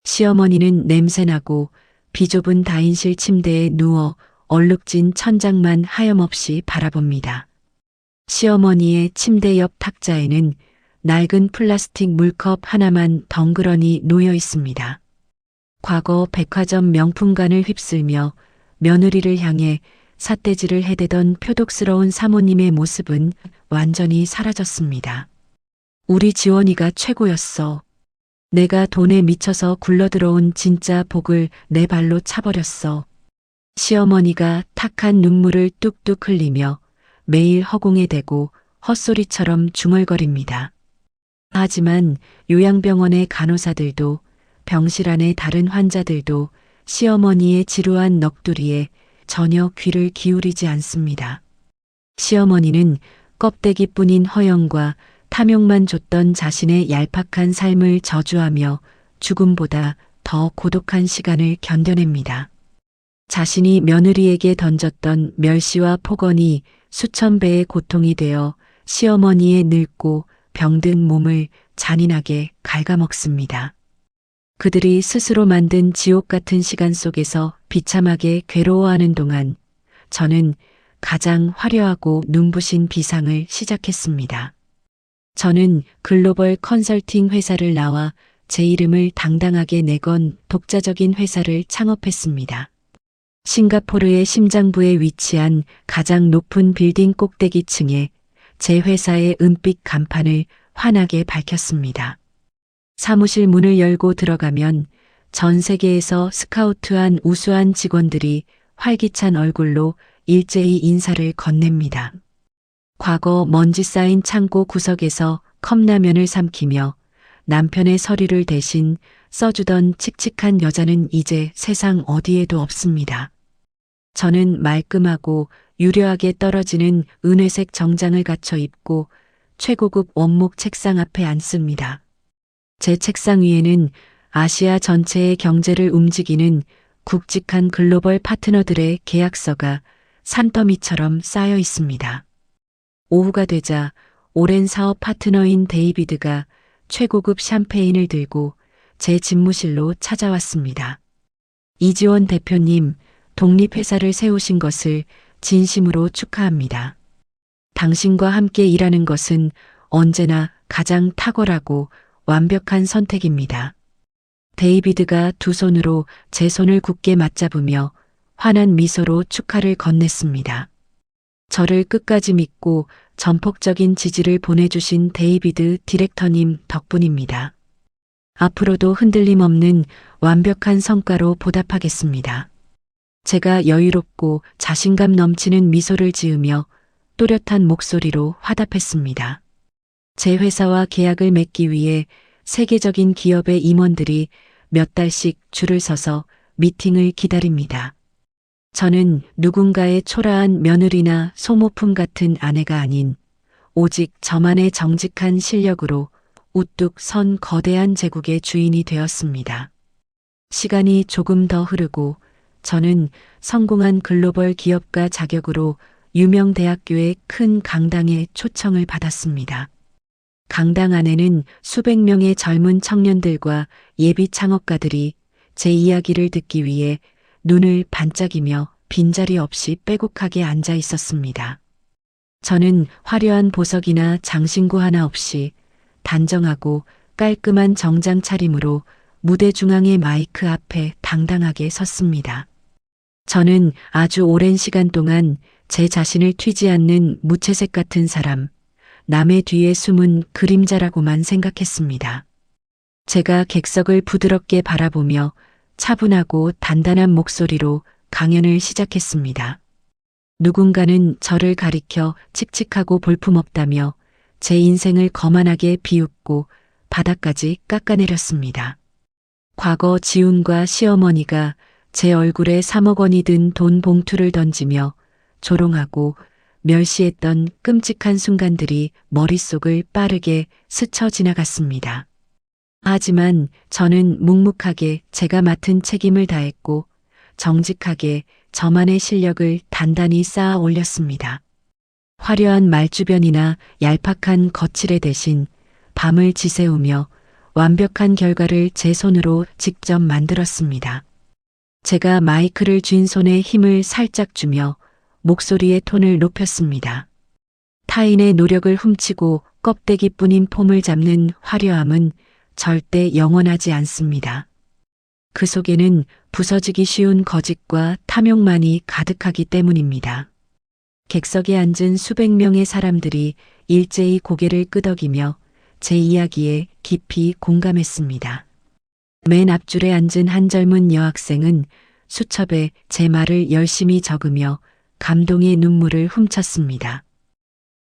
시어머니는 냄새나고 비좁은 다인실 침대에 누워 얼룩진 천장만 하염없이 바라봅니다. 시어머니의 침대 옆 탁자에는 낡은 플라스틱 물컵 하나만 덩그러니 놓여 있습니다. 과거 백화점 명품관을 휩쓸며 며느리를 향해 삿대질을 해대던 표독스러운 사모님의 모습은 완전히 사라졌습니다. 우리 지원이가 최고였어. 내가 돈에 미쳐서 굴러들어온 진짜 복을 내 발로 차버렸어. 시어머니가 탁한 눈물을 뚝뚝 흘리며 매일 허공에 대고 헛소리처럼 중얼거립니다. 하지만 요양병원의 간호사들도 병실 안의 다른 환자들도 시어머니의 지루한 넋두리에 전혀 귀를 기울이지 않습니다. 시어머니는 껍데기뿐인 허영과 탐욕만 줬던 자신의 얄팍한 삶을 저주하며 죽음보다 더 고독한 시간을 견뎌냅니다. 자신이 며느리에게 던졌던 멸시와 폭언이 수천 배의 고통이 되어 시어머니의 늙고 병든 몸을 잔인하게 갉아먹습니다. 그들이 스스로 만든 지옥 같은 시간 속에서 비참하게 괴로워하는 동안 저는 가장 화려하고 눈부신 비상을 시작했습니다. 저는 글로벌 컨설팅 회사를 나와 제 이름을 당당하게 내건 독자적인 회사를 창업했습니다. 싱가포르의 심장부에 위치한 가장 높은 빌딩 꼭대기층에 제 회사의 은빛 간판을 환하게 밝혔습니다. 사무실 문을 열고 들어가면 전 세계에서 스카우트한 우수한 직원들이 활기찬 얼굴로 일제히 인사를 건넵니다. 과거 먼지 쌓인 창고 구석에서 컵라면을 삼키며 남편의 서류를 대신 써주던 칙칙한 여자는 이제 세상 어디에도 없습니다. 저는 말끔하고 유려하게 떨어지는 은회색 정장을 갖춰 입고 최고급 원목 책상 앞에 앉습니다. 제 책상 위에는 아시아 전체의 경제를 움직이는 굵직한 글로벌 파트너들의 계약서가 산더미처럼 쌓여 있습니다. 오후가 되자 오랜 사업 파트너인 데이비드가 최고급 샴페인을 들고 제 집무실로 찾아왔습니다. 이지원 대표님, 독립회사를 세우신 것을 진심으로 축하합니다. 당신과 함께 일하는 것은 언제나 가장 탁월하고 완벽한 선택입니다. 데이비드가 두 손으로 제 손을 굳게 맞잡으며 환한 미소로 축하를 건넸습니다. 저를 끝까지 믿고 전폭적인 지지를 보내주신 데이비드 디렉터님 덕분입니다. 앞으로도 흔들림 없는 완벽한 성과로 보답하겠습니다. 제가 여유롭고 자신감 넘치는 미소를 지으며 또렷한 목소리로 화답했습니다. 제 회사와 계약을 맺기 위해 세계적인 기업의 임원들이 몇 달씩 줄을 서서 미팅을 기다립니다. 저는 누군가의 초라한 며느리나 소모품 같은 아내가 아닌 오직 저만의 정직한 실력으로 우뚝 선 거대한 제국의 주인이 되었습니다. 시간이 조금 더 흐르고 저는 성공한 글로벌 기업가 자격으로 유명 대학교의 큰 강당에 초청을 받았습니다. 강당 안에는 수백 명의 젊은 청년들과 예비 창업가들이 제 이야기를 듣기 위해 눈을 반짝이며 빈자리 없이 빼곡하게 앉아 있었습니다. 저는 화려한 보석이나 장신구 하나 없이 단정하고 깔끔한 정장 차림으로 무대 중앙의 마이크 앞에 당당하게 섰습니다. 저는 아주 오랜 시간 동안 제 자신을 튀지 않는 무채색 같은 사람, 남의 뒤에 숨은 그림자라고만 생각했습니다. 제가 객석을 부드럽게 바라보며 차분하고 단단한 목소리로 강연을 시작했습니다. 누군가는 저를 가리켜 칙칙하고 볼품없다며 제 인생을 거만하게 비웃고 바닥까지 깎아내렸습니다. 과거 지훈과 시어머니가 제 얼굴에 3억 원이 든 돈 봉투를 던지며 조롱하고 멸시했던 끔찍한 순간들이 머릿속을 빠르게 스쳐 지나갔습니다. 하지만 저는 묵묵하게 제가 맡은 책임을 다했고 정직하게 저만의 실력을 단단히 쌓아 올렸습니다. 화려한 말주변이나 얄팍한 거칠애 대신 밤을 지새우며 완벽한 결과를 제 손으로 직접 만들었습니다. 제가 마이크를 쥔 손에 힘을 살짝 주며 목소리의 톤을 높였습니다. 타인의 노력을 훔치고 껍데기뿐인 폼을 잡는 화려함은 절대 영원하지 않습니다. 그 속에는 부서지기 쉬운 거짓과 탐욕만이 가득하기 때문입니다. 객석에 앉은 수백 명의 사람들이 일제히 고개를 끄덕이며 제 이야기에 깊이 공감했습니다. 맨 앞줄에 앉은 한 젊은 여학생은 수첩에 제 말을 열심히 적으며 감동의 눈물을 훔쳤습니다.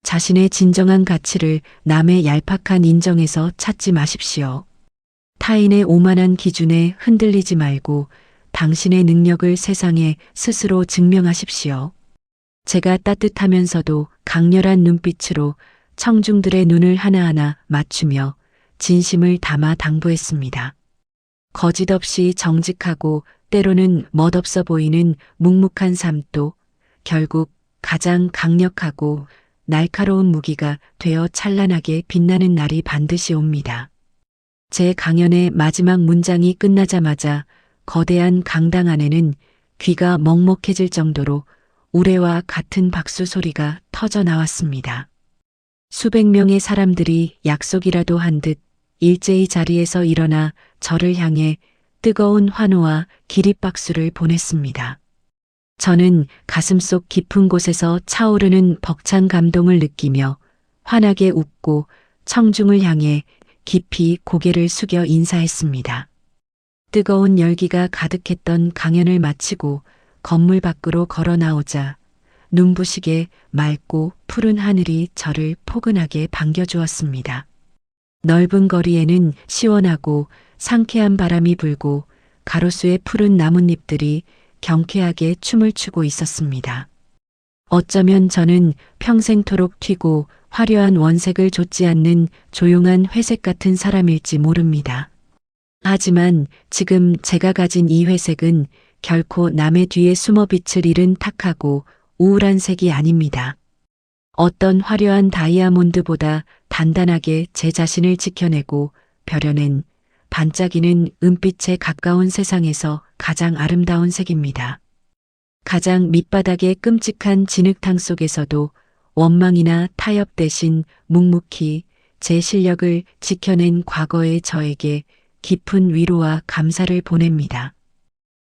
자신의 진정한 가치를 남의 얄팍한 인정에서 찾지 마십시오. 타인의 오만한 기준에 흔들리지 말고 당신의 능력을 세상에 스스로 증명하십시오. 제가 따뜻하면서도 강렬한 눈빛으로 청중들의 눈을 하나하나 맞추며 진심을 담아 당부했습니다. 거짓 없이 정직하고 때로는 멋없어 보이는 묵묵한 삶도 결국 가장 강력하고 날카로운 무기가 되어 찬란하게 빛나는 날이 반드시 옵니다. 제 강연의 마지막 문장이 끝나자마자 거대한 강당 안에는 귀가 먹먹해질 정도로 우레와 같은 박수 소리가 터져 나왔습니다. 수백 명의 사람들이 약속이라도 한 듯 일제히 자리에서 일어나 저를 향해 뜨거운 환호와 기립박수를 보냈습니다. 저는 가슴속 깊은 곳에서 차오르는 벅찬 감동을 느끼며 환하게 웃고 청중을 향해 깊이 고개를 숙여 인사했습니다. 뜨거운 열기가 가득했던 강연을 마치고 건물 밖으로 걸어 나오자 눈부시게 맑고 푸른 하늘이 저를 포근하게 반겨주었습니다. 넓은 거리에는 시원하고 상쾌한 바람이 불고 가로수의 푸른 나뭇잎들이 경쾌하게 춤을 추고 있었습니다. 어쩌면 저는 평생토록 튀고 화려한 원색을 좇지 않는 조용한 회색 같은 사람일지 모릅니다. 하지만 지금 제가 가진 이 회색은 결코 남의 뒤에 숨어 빛을 잃은 탁하고 우울한 색이 아닙니다. 어떤 화려한 다이아몬드보다 단단하게 제 자신을 지켜내고 벼려낸 반짝이는 은빛에 가까운 세상에서 가장 아름다운 색입니다. 가장 밑바닥의 끔찍한 진흙탕 속에서도 원망이나 타협 대신 묵묵히 제 실력을 지켜낸 과거의 저에게 깊은 위로와 감사를 보냅니다.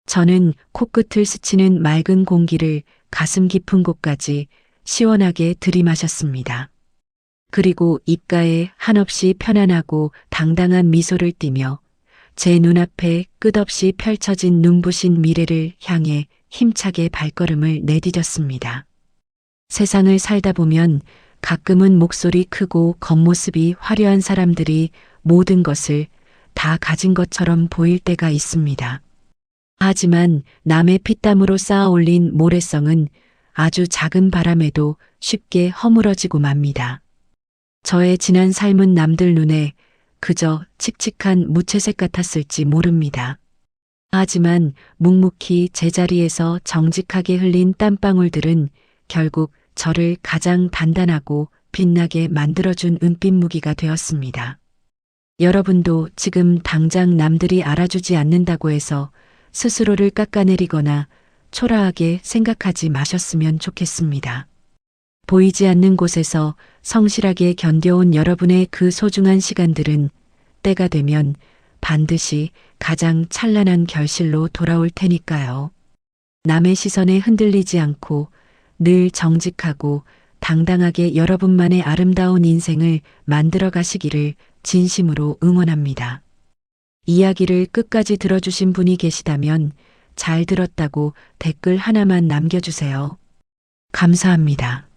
저는 코끝을 스치는 맑은 공기를 가슴 깊은 곳까지 시원하게 들이마셨습니다. 그리고 입가에 한없이 편안하고 당당한 미소를 띠며 제 눈앞에 끝없이 펼쳐진 눈부신 미래를 향해 힘차게 발걸음을 내디뎠습니다. 세상을 살다 보면 가끔은 목소리 크고 겉모습이 화려한 사람들이 모든 것을 다 가진 것처럼 보일 때가 있습니다. 하지만 남의 피땀으로 쌓아 올린 모래성은 아주 작은 바람에도 쉽게 허물어지고 맙니다. 저의 지난 삶은 남들 눈에 그저 칙칙한 무채색 같았을지 모릅니다. 하지만 묵묵히 제자리에서 정직하게 흘린 땀방울들은 결국 저를 가장 단단하고 빛나게 만들어준 은빛 무기가 되었습니다. 여러분도 지금 당장 남들이 알아주지 않는다고 해서 스스로를 깎아내리거나 초라하게 생각하지 마셨으면 좋겠습니다. 보이지 않는 곳에서 성실하게 견뎌온 여러분의 그 소중한 시간들은 때가 되면 반드시 가장 찬란한 결실로 돌아올 테니까요. 남의 시선에 흔들리지 않고 늘 정직하고 당당하게 여러분만의 아름다운 인생을 만들어 가시기를 진심으로 응원합니다. 이야기를 끝까지 들어주신 분이 계시다면 잘 들었다고 댓글 하나만 남겨주세요. 감사합니다.